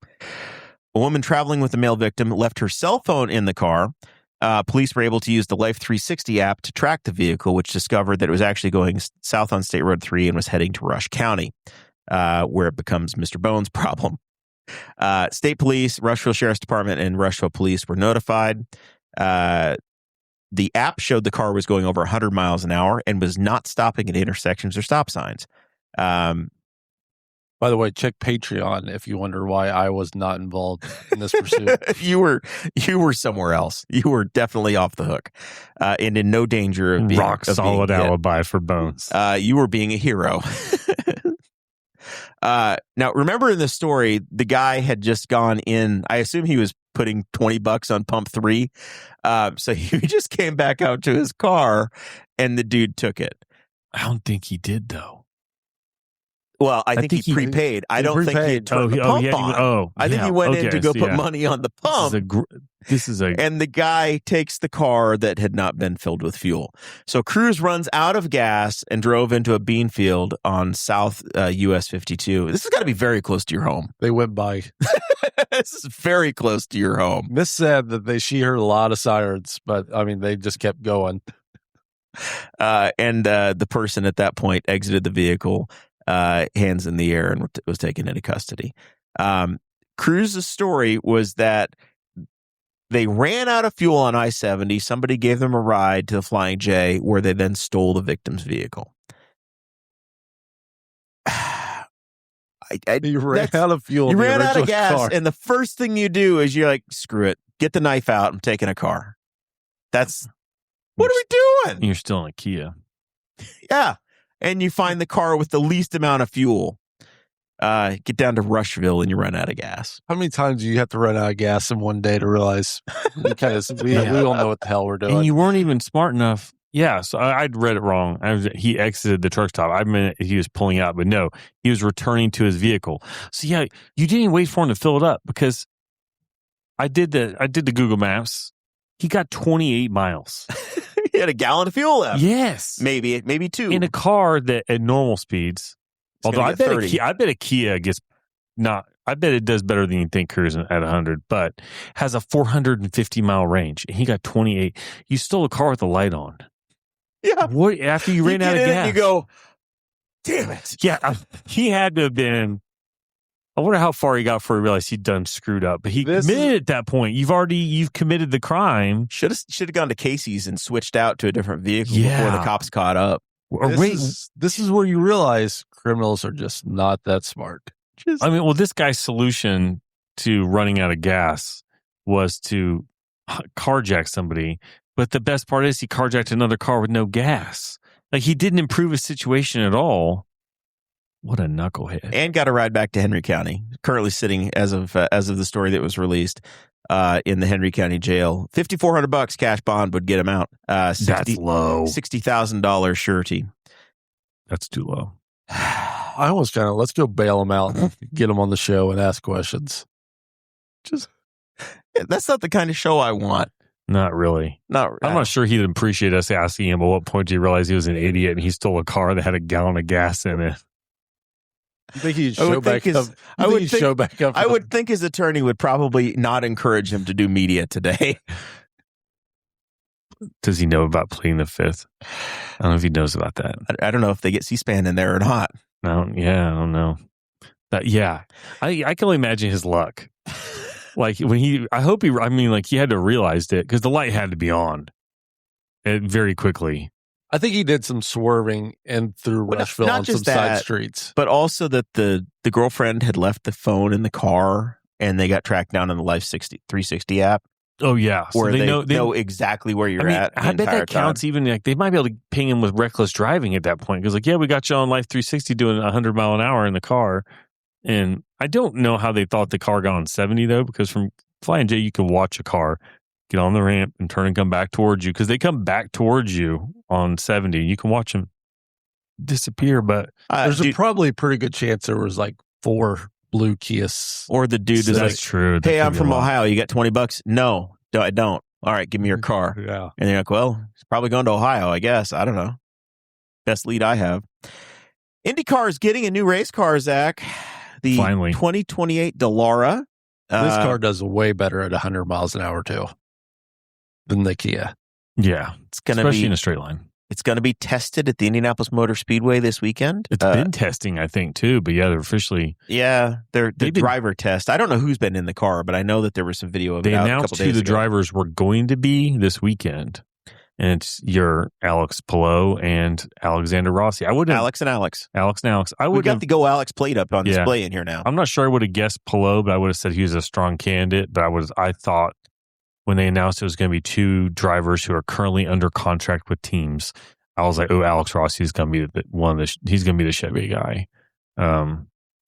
A woman traveling with the male victim left her cell phone in the car. Police were able to use the Life 360 app to track the vehicle, which discovered that it was actually going south on State Road 3 and was heading to Rush County, where it becomes Mr. Bones' problem. State Police, Rushville Sheriff's Department, and Rushville Police were notified. The app showed the car was going over 100 miles an hour and was not stopping at intersections or stop signs. By the way, check Patreon if you wonder why I was not involved in this pursuit. You were somewhere else. You were definitely off the hook, and in no danger of being rock solid alibi for Bones. You were being a hero. Now, remember in the story, the guy had just gone in. I assume he was putting $20 on pump 3. So he just came back out to his car, and the dude took it. I don't think he did though. Well, I think he prepaid. I don't think he had turned the pump on. I think he went in to go put money on the pump. And the guy takes the car that had not been filled with fuel. So Cruz runs out of gas and drove into a bean field on South US 52. This has got to be very close to your home. They went by. This is very close to your home. Miss said that she heard a lot of sirens, but I mean, they just kept going. And the person at that point exited the vehicle, hands in the air, and was taken into custody. Cruz's story was that They ran out of fuel on I-70. Somebody gave them a ride to the Flying J, where they then stole the victim's vehicle. You ran out of fuel. You in the ran out of original gas, car. and the first thing you do is you're like, screw it. Get the knife out. I'm taking a car. What are we doing? You're still in a Kia. Yeah. And you find the car with the least amount of fuel. Get down to Rushville and you run out of gas. How many times do you have to run out of gas in one day to realize we don't know what the hell we're doing? And you weren't even smart enough. Yeah, so I'd read it wrong. He exited the truck stop. I meant he was pulling out, but no, he was returning to his vehicle. So yeah, you didn't even wait for him to fill it up because I did the Google Maps. He got 28 miles. He had a gallon of fuel left. Yes, maybe 2 in a car that at normal speeds. It's Although I gonna bet a Kia gets not. I bet it does better than you think cruising at 100, but has a 450-mile range. And he got 28. You stole a car with a light on. Yeah. What after you ran out of gas? You go, damn it. Yeah, he had to have been. I wonder how far he got before he realized he'd done screwed up. But he committed at that point. You've committed the crime. Should have gone to Casey's and switched out to a different vehicle before the cops caught up. This is where you realize criminals are just not that smart. This guy's solution to running out of gas was to carjack somebody. But the best part is he carjacked another car with no gas. Like, he didn't improve his situation at all. What a knucklehead. And got a ride back to Henry County. Currently sitting as of the story that was released in the Henry County jail. $5,400 cash bond would get him out. That's low. $60,000 surety. That's too low. I almost let's go bail him out and get him on the show and ask questions. That's not the kind of show I want. Not really. I'm not sure he'd appreciate us asking him at what point do you realize he was an idiot and he stole a car that had a gallon of gas in it. You think he'd show back up? I would think his attorney would probably not encourage him to do media today. Does he know about pleading the fifth? I don't know if he knows about that. I don't know if they get C-SPAN in there or not. I don't know. I can only imagine his luck. Like when he had to realize it because the light had to be on very quickly. I think he did some swerving and through Rushville on some side streets. But also that the girlfriend had left the phone in the car and they got tracked down in the Life 360 app. Oh, yeah. Where they know exactly where you're at. I bet that counts even. Like, they might be able to ping him with reckless driving at that point. Because, we got you on Life 360 doing 100 mile an hour in the car. And I don't know how they thought the car got on 70, though, because from Flying J, you can watch a car get on the ramp and turn and come back towards you because they come back towards you on 70. You can watch them disappear, but there's probably a pretty good chance there was like 4 blue Kias. Or the dude is like, true. Hey, I'm from Ohio. You got $20? No, I don't. All right, give me your car. Yeah. And they're like, well, he's probably going to Ohio, I guess. I don't know. Best lead I have. IndyCar is getting a new race car, Zach. The Finally. 2028 Dallara. This car does way better at 100 miles an hour, too, than the Kia. Yeah. It's going to especially in a straight line. It's going to be tested at the Indianapolis Motor Speedway this weekend. It's been testing, I think, too. But they're officially. Yeah, the driver test. I don't know who's been in the car, but I know that there was some video of it out a couple days ago. They announced who the drivers were going to be this weekend. And it's your Alex Palou and Alexander Rossi. Alex and Alex. We got the Go Alex plate up on display in here now. I'm not sure I would have guessed Palou, but I would have said he was a strong candidate. But I thought when they announced it was going to be 2 drivers who are currently under contract with teams, I was like, oh, Alex Rossi is going to be he's going to be the Chevy guy.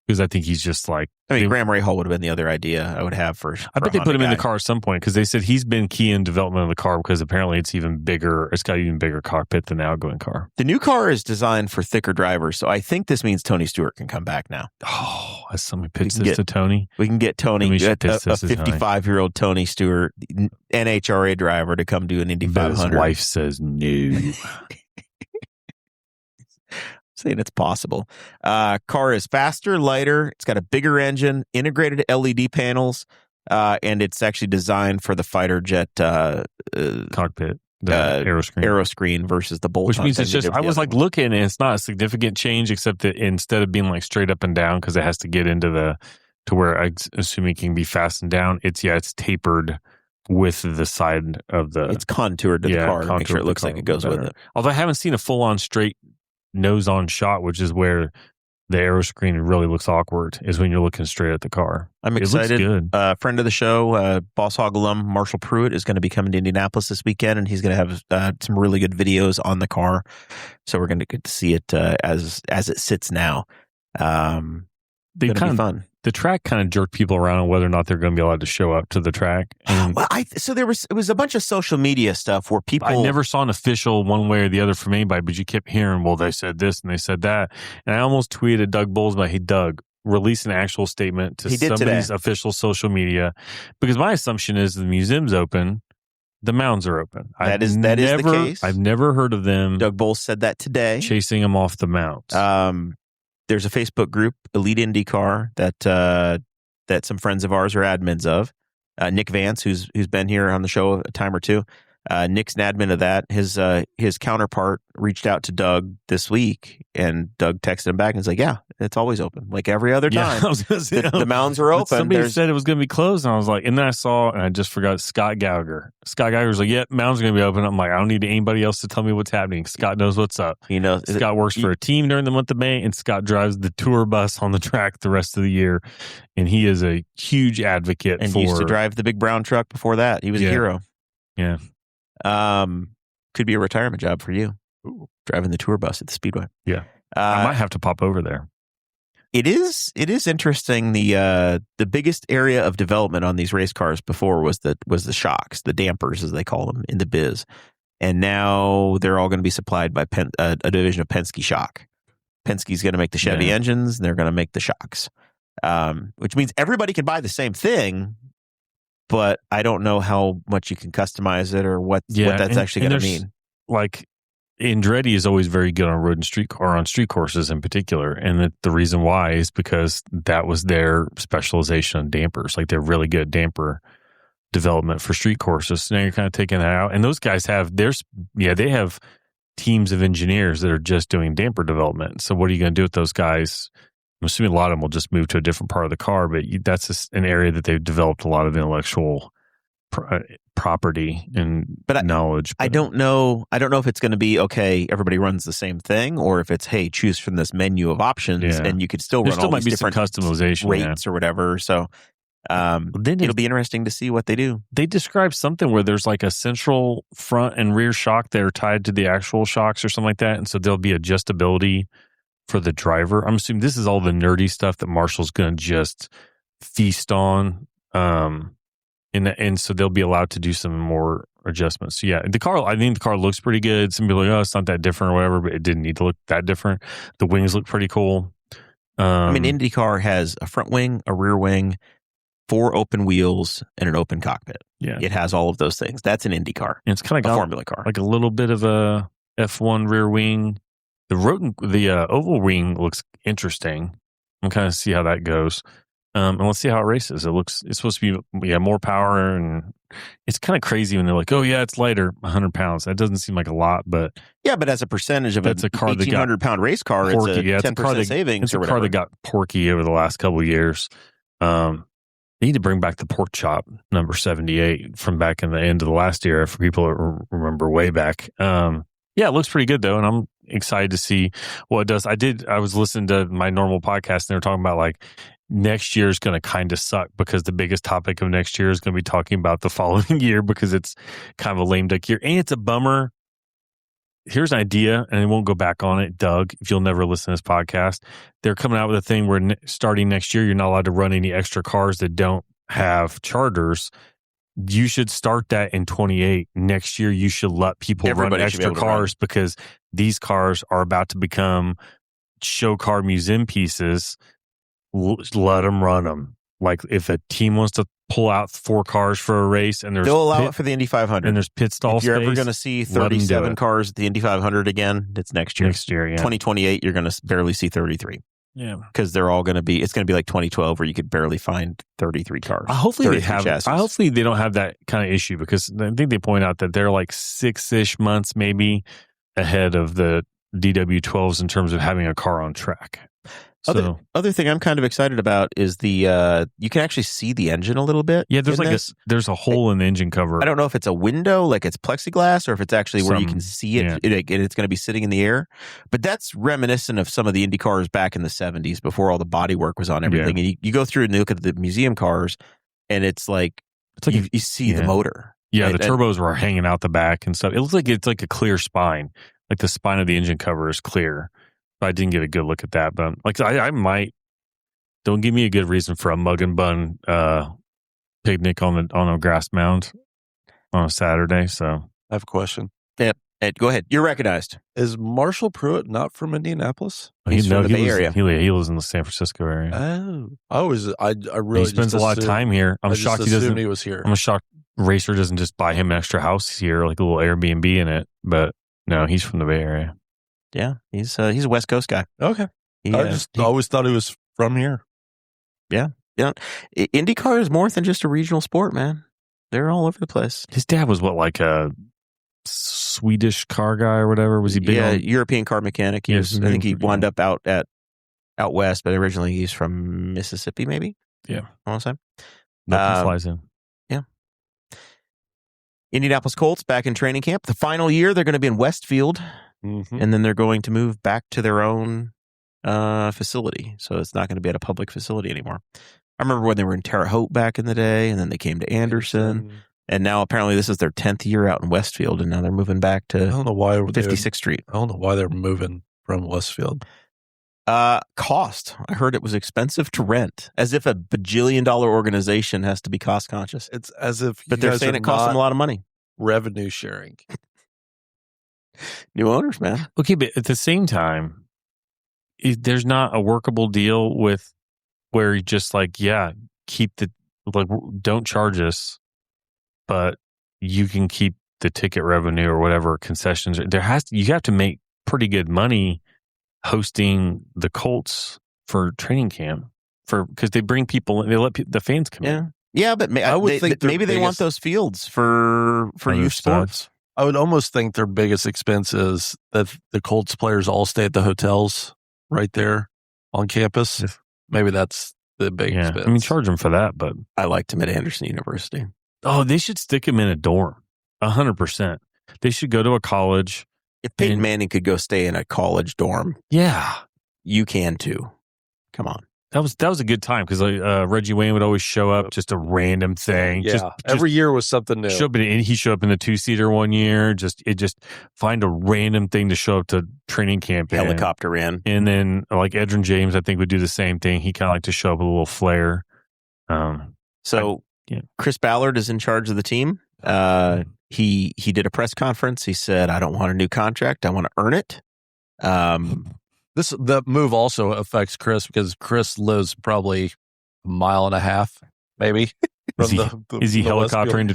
Because I think he's just like... Graham Rahal would have been the other idea I would have for I bet they put him in the car at some point because they said he's been key in development of the car because apparently it's even bigger. It's got an even bigger cockpit than the outgoing car. The new car is designed for thicker drivers, so I think this means Tony Stewart can come back now. Oh, as somebody pitch this to Tony. We can get Tony, a 55-year-old Tony Stewart, NHRA driver, to come do an Indy 500. His wife says no. Saying it's possible. Car is faster, lighter. It's got a bigger engine, integrated LED panels, and it's actually designed for the fighter jet cockpit, the aeroscreen versus the bolt. Which means it's just. I was like looking, and it's not a significant change, except that instead of being like straight up and down because it has to get into to where I assume it can be fastened down. It's tapered with the side of the. It's contoured to the car to make sure it looks like it goes with it. Although I haven't seen a full-on straight nose-on shot, which is where the aero screen really looks awkward, is when you're looking straight at the car. I'm excited. It looks good. Friend of the show, Boss Hog alum Marshall Pruitt is going to be coming to Indianapolis this weekend, and he's going to have some really good videos on the car. So we're going to get to see it as it sits now. Going to be fun. The track kind of jerked people around on whether or not they're going to be allowed to show up to the track. And well, it was a bunch of social media stuff where people. I never saw an official one way or the other from anybody, but you kept hearing, well, they said this and they said that. And I almost tweeted Doug Bowles, but hey, Doug, release an actual statement to somebody's official social media, because my assumption is the museum's open, the mounds are open. That is the case. I've never heard of them. Doug Bowles said that today, chasing them off the mounts. There's a Facebook group, Elite IndyCar, that some friends of ours are admins of. Nick Vance, who's been here on the show a time or two. Nick's an admin of that. His counterpart reached out to Doug this week, and Doug texted him back and was like, "Yeah, it's always open, like every other time. Yeah, I was gonna say, the mounds are open." Somebody said it was going to be closed, and I was like, and then I saw, and I just forgot Scott Gallagher. Scott Gallagher's like, "Yeah, mounds are going to be open." I'm like, I don't need anybody else to tell me what's happening. Scott knows what's up. He knows. Scott works for a team during the month of May, and Scott drives the tour bus on the track the rest of the year, and he is a huge advocate. And he used to drive the big brown truck before that. He was a hero. Yeah. Could be a retirement job for you. Driving the tour bus at the Speedway. Yeah. I might have to pop over there. It is interesting. The biggest area of development on these race cars before was the shocks, the dampers as they call them in the biz. And now they're all going to be supplied by a division of Penske Shock. Penske's going to make the Chevy engines, and they're going to make the shocks. Which means everybody can buy the same thing, but I don't know how much you can customize it or what that's actually going to mean. Like, Andretti is always very good on road and street courses in particular, and the reason why is because that was their specialization on dampers. Like, they're really good at damper development for street courses. So now you're kind of taking that out, and those guys have they have teams of engineers that are just doing damper development. So what are you going to do with those guys? I'm assuming a lot of them will just move to a different part of the car, but that's an area that they've developed a lot of intellectual property and knowledge. But I don't know if it's going to be, okay, everybody runs the same thing, or if it's, hey, choose from this menu of options, and you could still run all these different customization rates or whatever. So it'll be interesting to see what they do. They describe something where there's like a central front and rear shock that are tied to the actual shocks or something like that, and so there'll be adjustability for the driver. I'm assuming this is all the nerdy stuff that Marshall's going to just feast on. And so they'll be allowed to do some more adjustments. So yeah, I think the car looks pretty good. Some people are like, oh, it's not that different or whatever, but it didn't need to look that different. The wings look pretty cool. IndyCar has a front wing, a rear wing, 4 open wheels, and an open cockpit. Yeah. It has all of those things. That's an IndyCar. And it's kind of like a Formula car. Like a little bit of a F1 rear wing. The oval wing looks interesting. I'm kind of see how that goes. And let's see how it races. It's supposed to be more power, and it's kind of crazy when they're like, oh yeah, it's lighter, 100 pounds. That doesn't seem like a lot, but as a percentage of a car 1,800 pound race car, porky. It's a 10% savings. It's a car that got porky over the last couple of years. They need to bring back the pork chop number 78 from back in the end of the last year, for people that remember way back. It looks pretty good though, and I'm excited to see what it does. I was listening to my normal podcast, and they were talking about like next year is going to kind of suck, because the biggest topic of next year is going to be talking about the following year, because it's kind of a lame duck year, and it's a bummer. Here's an idea, and I won't go back on it, Doug, if you'll never listen to this podcast. They're coming out with a thing where starting next year, you're not allowed to run any extra cars that don't have charters. You should start that in 28. Next year, you should let people run extra cars, because these cars are about to become show car museum pieces. Let them run them. Like, if a team wants to pull out 4 cars for a race, and they'll allow it for the Indy 500, and there's pit stall if you're space, ever going to see 37 cars at the Indy 500 again, it's next year. 2028, you're going to barely see 33. Yeah, because they're all going to be. It's going to be like 2012, where you could barely find 33 cars. Hopefully they have. Hopefully they don't have that kind of issue, because I think they point out that they're like 6-ish months maybe ahead of the DW12s in terms of having a car on track. So Other thing I'm kind of excited about is the you can actually see the engine a little bit. yeah, there's in like this. there's a hole in the engine cover. I don't know if it's a window, like it's plexiglass, or if it's actually where you can see it, yeah. and it's going to be sitting in the air. But that's reminiscent of some of the Indy cars back in the 70s before all the body work was on everything. And you go through and look at the museum cars, and it's like you see the motor. Yeah, right? the turbos were hanging out the back and stuff. It looks like it's like a clear spine. Like the spine of the engine cover is clear. But I didn't get a good look at that. But like I might. Don't give me a good reason for a mug and bun picnic on a grass mound on a Saturday. So I have a question. Yep. Ed, go ahead. You're recognized. Is Marshall Pruitt not from Indianapolis? He's from the Bay Area. He lives in the San Francisco area. Oh, I really He spends a lot of time here. I'm shocked he doesn't. He was here. I'm shocked Racer doesn't just buy him an extra house here, like a little Airbnb in it. But no, he's from the Bay Area. Yeah, he's a West Coast guy. Okay. I always thought he was from here. Yeah. IndyCar is more than just a regional sport, man. They're all over the place. His dad was like a Swedish car guy or whatever. Was he big? Yeah, European car mechanic. I think he wound up out west, but originally he's from Mississippi, maybe. Yeah, I want to say. Nothing flies in. Yeah. Indianapolis Colts back in training camp. The final year, they're going to be in Westfield, and then they're going to move back to their own facility. So it's not going to be at a public facility anymore. I remember when they were in Terre Haute back in the day, and then they came to Anderson. And now apparently this is their 10th year out in Westfield, and now they're moving back to 56th Street. I don't know why they're moving from Westfield. Cost. I heard it was expensive to rent, as if a bajillion-dollar organization has to be cost conscious. It's as if but they're saying it costs them a lot of money. Revenue sharing. New owners, man. Okay, but at the same time, there's not a workable deal with where you just keep don't charge us, but you can keep the ticket revenue or whatever concessions. You have to make pretty good money hosting the Colts for training camp because they bring people in, they let the fans come in. Yeah, but I would think maybe they want those fields for youth sports. I would almost think their biggest expense is that the Colts players all stay at the hotels right there on campus. Maybe that's the big expense. I mean, charge them for that, but I liked him at Anderson University. Oh, they should stick him in a dorm. 100%. They should go to a college. If Peyton Manning could go stay in a college dorm, you can too. Come on. That was a good time because Reggie Wayne would always show up, just a random thing. Yeah, just every year was something new. He showed up in the 2-seater one year. Just find a random thing to show up to training camp. Helicopter in, and then like Edrin James, I think would do the same thing. He kind of like to show up with a little flair. Chris Ballard is in charge of the team. He did a press conference. He said, "I don't want a new contract. I want to earn it." The move also affects Chris because Chris lives probably a mile and a half, maybe. Is he helicoptering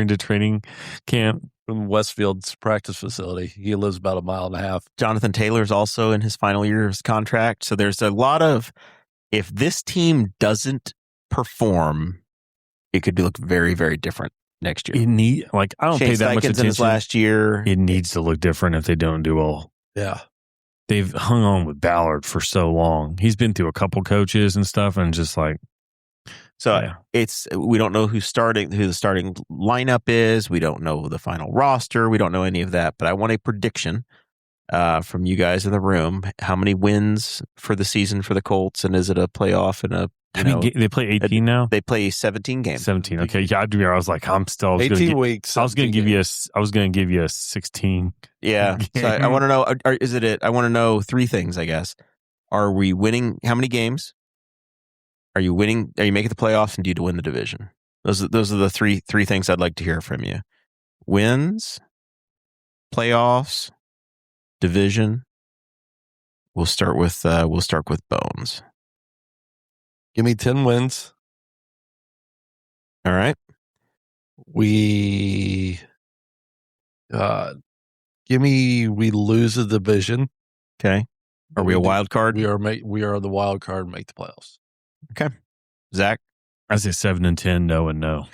to training camp from Westfield's practice facility? He lives about a mile and a half. Jonathan Taylor's also in his final year of his contract. So there's a lot of, if this team doesn't perform, it could look very, very different next year. I don't pay that much attention. In his last year, it needs to look different if they don't do well. Yeah. They've hung on with Ballard for so long. He's been through a couple coaches and stuff, and just we don't know who the starting lineup is. We don't know the final roster. We don't know any of that. But I want a prediction from you guys in the room. How many wins for the season for the Colts, and is it a playoff and they play 18 now? They play 17 games. 17. Okay, yeah, I was like, I'm still 18 weeks. I was going to give you a 16. Yeah. So I want to know. I want to know three things. I guess. Are we winning? How many games? Are you winning? Are you making the playoffs, and do you win the division? Those are the three things I'd like to hear from you. Wins, playoffs, division. We'll start with Bones. Give me 10 wins. All right. We lose the division. Okay. Are we a wild card? We are the wild card and make the playoffs. Okay. Zach, I say 7-10, no and no.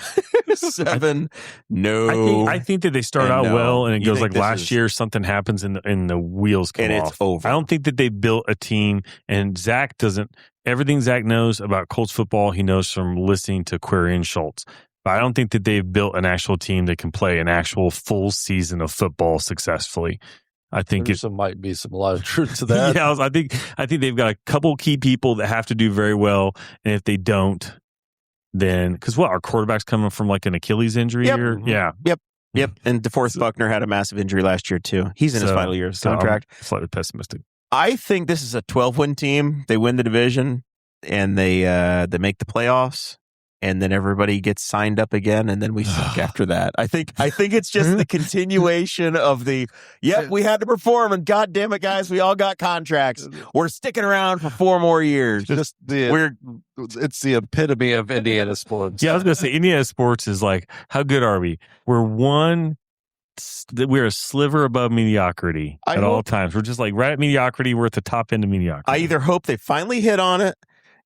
7, no. I think that they start And out no. well, and it You goes think like this last is- year. Something happens, and the wheels come And off. it's over. I don't think that they built a team. And Zach doesn't. Everything Zach knows about Colts football, he knows from listening to Query and Schultz. But I don't think that they've built an actual team that can play an actual full season of football successfully. I think Might be a lot of truth to that. Yeah, I think they've got a couple key people that have to do very well, and if they don't, then because our quarterback's coming from like an Achilles injury Yep. here, yeah, Yep. And DeForest Buckner had a massive injury last year, too. He's in his final year of his contract. I'm slightly pessimistic. I think this is a 12-win team. They win the division, and they make the playoffs, and then everybody gets signed up again, and then we suck after that. I think it's just the continuation of we had to perform, and God damn it, guys, we all got contracts. We're sticking around for 4 more years. It's the epitome of Indiana sports. Yeah, I was going to say Indiana sports is like, how good are we? We're a sliver above mediocrity at all times. We're just like right at mediocrity. We're at the top end of mediocrity. I either hope they finally hit on it,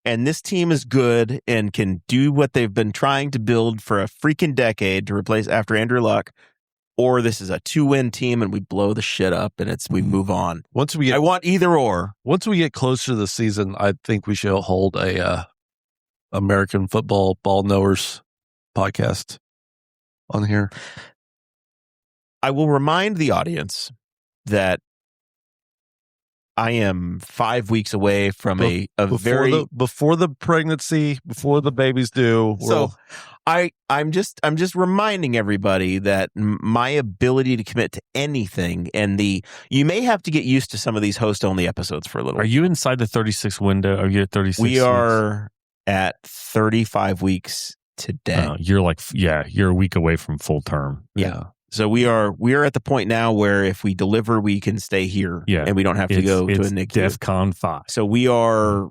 and this team is good and can do what they've been trying to build for a freaking decade to replace after Andrew Luck, or this is a 2-win team and we blow the shit up and we move on. I want either or. Once we get closer to the season, I think we should hold a American football ball knowers podcast on here. I will remind the audience that I am 5 weeks away from before the pregnancy, before the baby's due. So I'm just reminding everybody that my ability to commit to anything and you may have to get used to some of these host only episodes for a little. Are you inside the 36 window? Are you at 36? We are at 35 weeks today. You're you're a week away from full term. Yeah. So we are at the point now where if we deliver, we can stay here, and we don't have to go to a NICU. DEFCON 5. So we are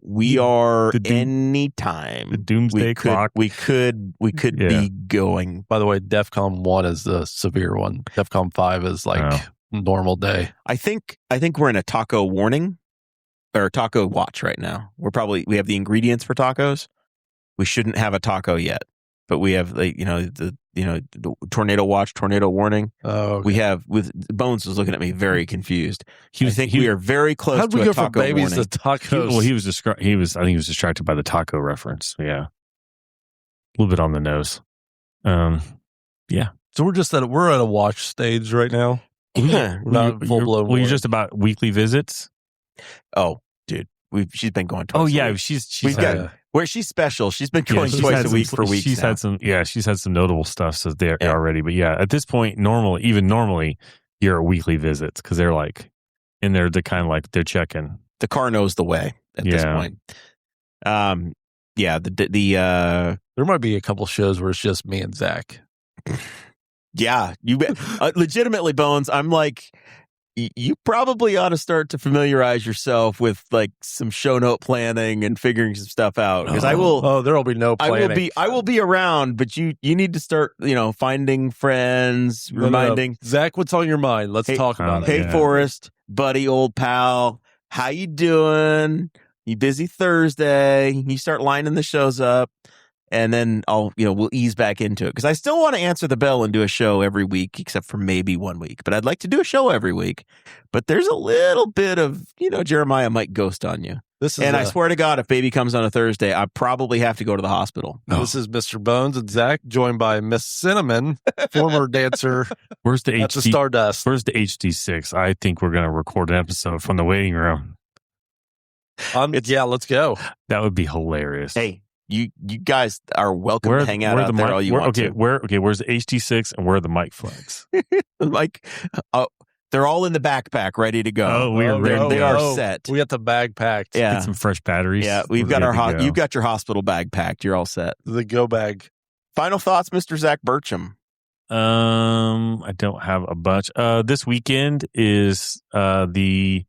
anytime the doomsday clock. We could be going. By the way, DEFCON 1 is the severe one. DEFCON 5 is like normal day. I think we're in a taco warning or taco watch right now. We have the ingredients for tacos. We shouldn't have a taco yet, but we have the tornado watch, tornado warning. Oh, okay. We have Bones was looking at me very confused. We are very close How'd to we a go taco from babies warning. to tacos? I think he was distracted by the taco reference. Yeah. A little bit on the nose. Yeah. So we're at a watch stage right now. We're not full blown. Well, you're just about weekly visits. Oh, dude. She's been going twice. Oh yeah, a week. she's where she's special. She's been going twice a week for weeks. She's had some notable stuff so there already. But yeah, at this point, normally, you're at weekly visits because they're like in there to kind of like they're checking. The car knows the way at this point. There might be a couple shows where it's just me and Zach. Yeah, you bet. Legitimately, Bones. I'm like, you probably ought to start to familiarize yourself with like some show note planning and figuring some stuff out. Because I will. Oh, there will be no planning. I will be around, but you need to start, finding friends, reminding Zach, what's on your mind? Let's talk about it. Hey, Forrest, buddy, old pal, how you doing? You busy Thursday? You start lining the shows up. And then we'll ease back into it because I still want to answer the bell and do a show every week, except for maybe 1 week. But I'd like to do a show every week. But there's a little bit of, Jeremiah might ghost on you. I swear to God, if baby comes on a Thursday, I probably have to go to the hospital. This is Mr. Bones and Zach, joined by Miss Cinnamon, former dancer. Where's the at the Stardust? Where's the HD6? I think we're going to record an episode from the waiting room. Let's go. That would be hilarious. Hey. You guys are welcome to hang out there all you want to. Where's the HD6 and where are the mic flags? They're all in the backpack, ready to go. Oh, they are set. We got the bag packed. Yeah, get some fresh batteries. Yeah, you've got your hospital bag packed. You're all set. The go bag. Final thoughts, Mr. Zach Burcham. I don't have a bunch. This weekend is the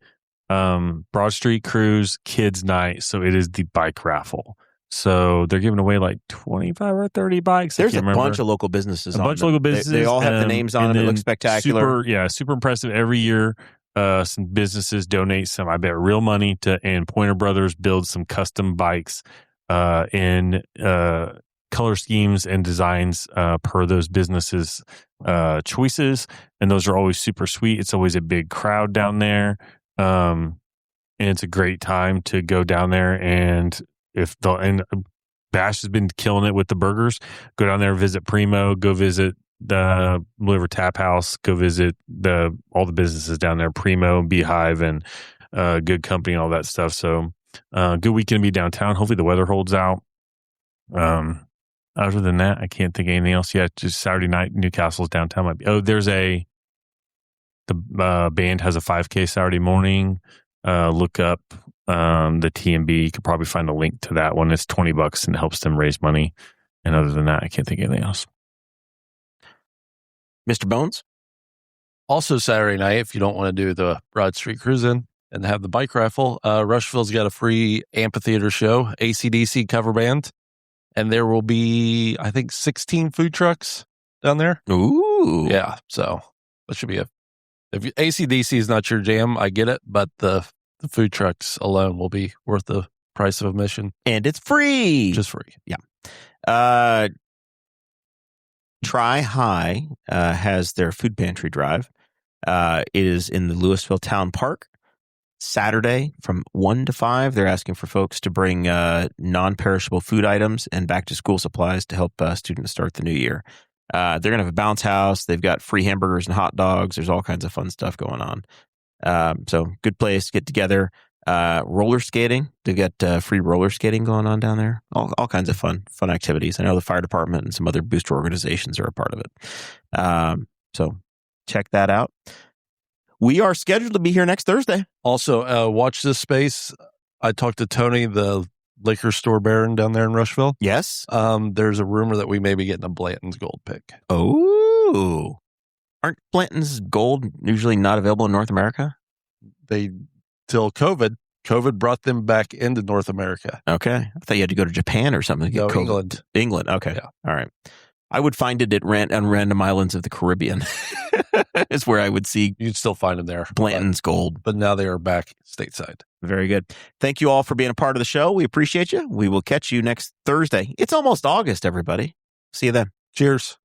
Broad Street Cruise Kids Night, so it is the bike raffle. So they're giving away like 25 or 30 bikes. There's a bunch of local businesses. They all have the names on them. It looks spectacular. Super impressive. Every year, some businesses donate some, I bet, real money and Pointer Brothers builds some custom bikes in color schemes and designs per those businesses' choices, and those are always super sweet. It's always a big crowd down there, and it's a great time to go down there. And Bash has been killing it with the burgers. Go down there, visit Primo, go visit the Liver Tap House, go visit all the businesses down there, Primo, Beehive, and Good Company, and all that stuff. So good weekend to be downtown. Hopefully the weather holds out. Other than that, I can't think of anything else yet. Just Saturday night, Newcastle's downtown might be. Oh, the band has a 5K Saturday morning. Look up the TMB. You could probably find a link to that one. It's $20 and it helps them raise money. And other than that, I can't think of anything else. Mr. Bones? Also Saturday night, if you don't want to do the Broad Street Cruising and have the bike raffle, Rushville's got a free amphitheater show, AC/DC cover band. And there will be, I think, 16 food trucks down there. Ooh. Yeah. So that should be if AC/DC is not your jam, I get it. But the food trucks alone will be worth the price of admission. And it's free. Just free. Yeah. Try High has their food pantry drive. It is in the Louisville Town Park. Saturday from 1 to 5. They're asking for folks to bring non-perishable food items and back-to-school supplies to help students start the new year. They're going to have a bounce house. They've got free hamburgers and hot dogs. There's all kinds of fun stuff going on. So good place to get together. Roller skating. They've got free roller skating going on down there. All kinds of fun activities. I know the fire department and some other booster organizations are a part of it. So check that out. We are scheduled to be here next Thursday. Also, watch this space. I talked to Tony, the liquor store baron down there in Rushville. Yes. There's a rumor that we may be getting a Blanton's Gold pick. Oh. Aren't Blanton's Gold usually not available in North America? Till COVID brought them back into North America. Okay. I thought you had to go to Japan or something to get COVID. England. England. Okay. Yeah. All right. I would find it on random islands of the Caribbean. It's where I would see. You'd still find them there. Blanton's Gold. But now they are back stateside. Very good. Thank you all for being a part of the show. We appreciate you. We will catch you next Thursday. It's almost August, everybody. See you then. Cheers.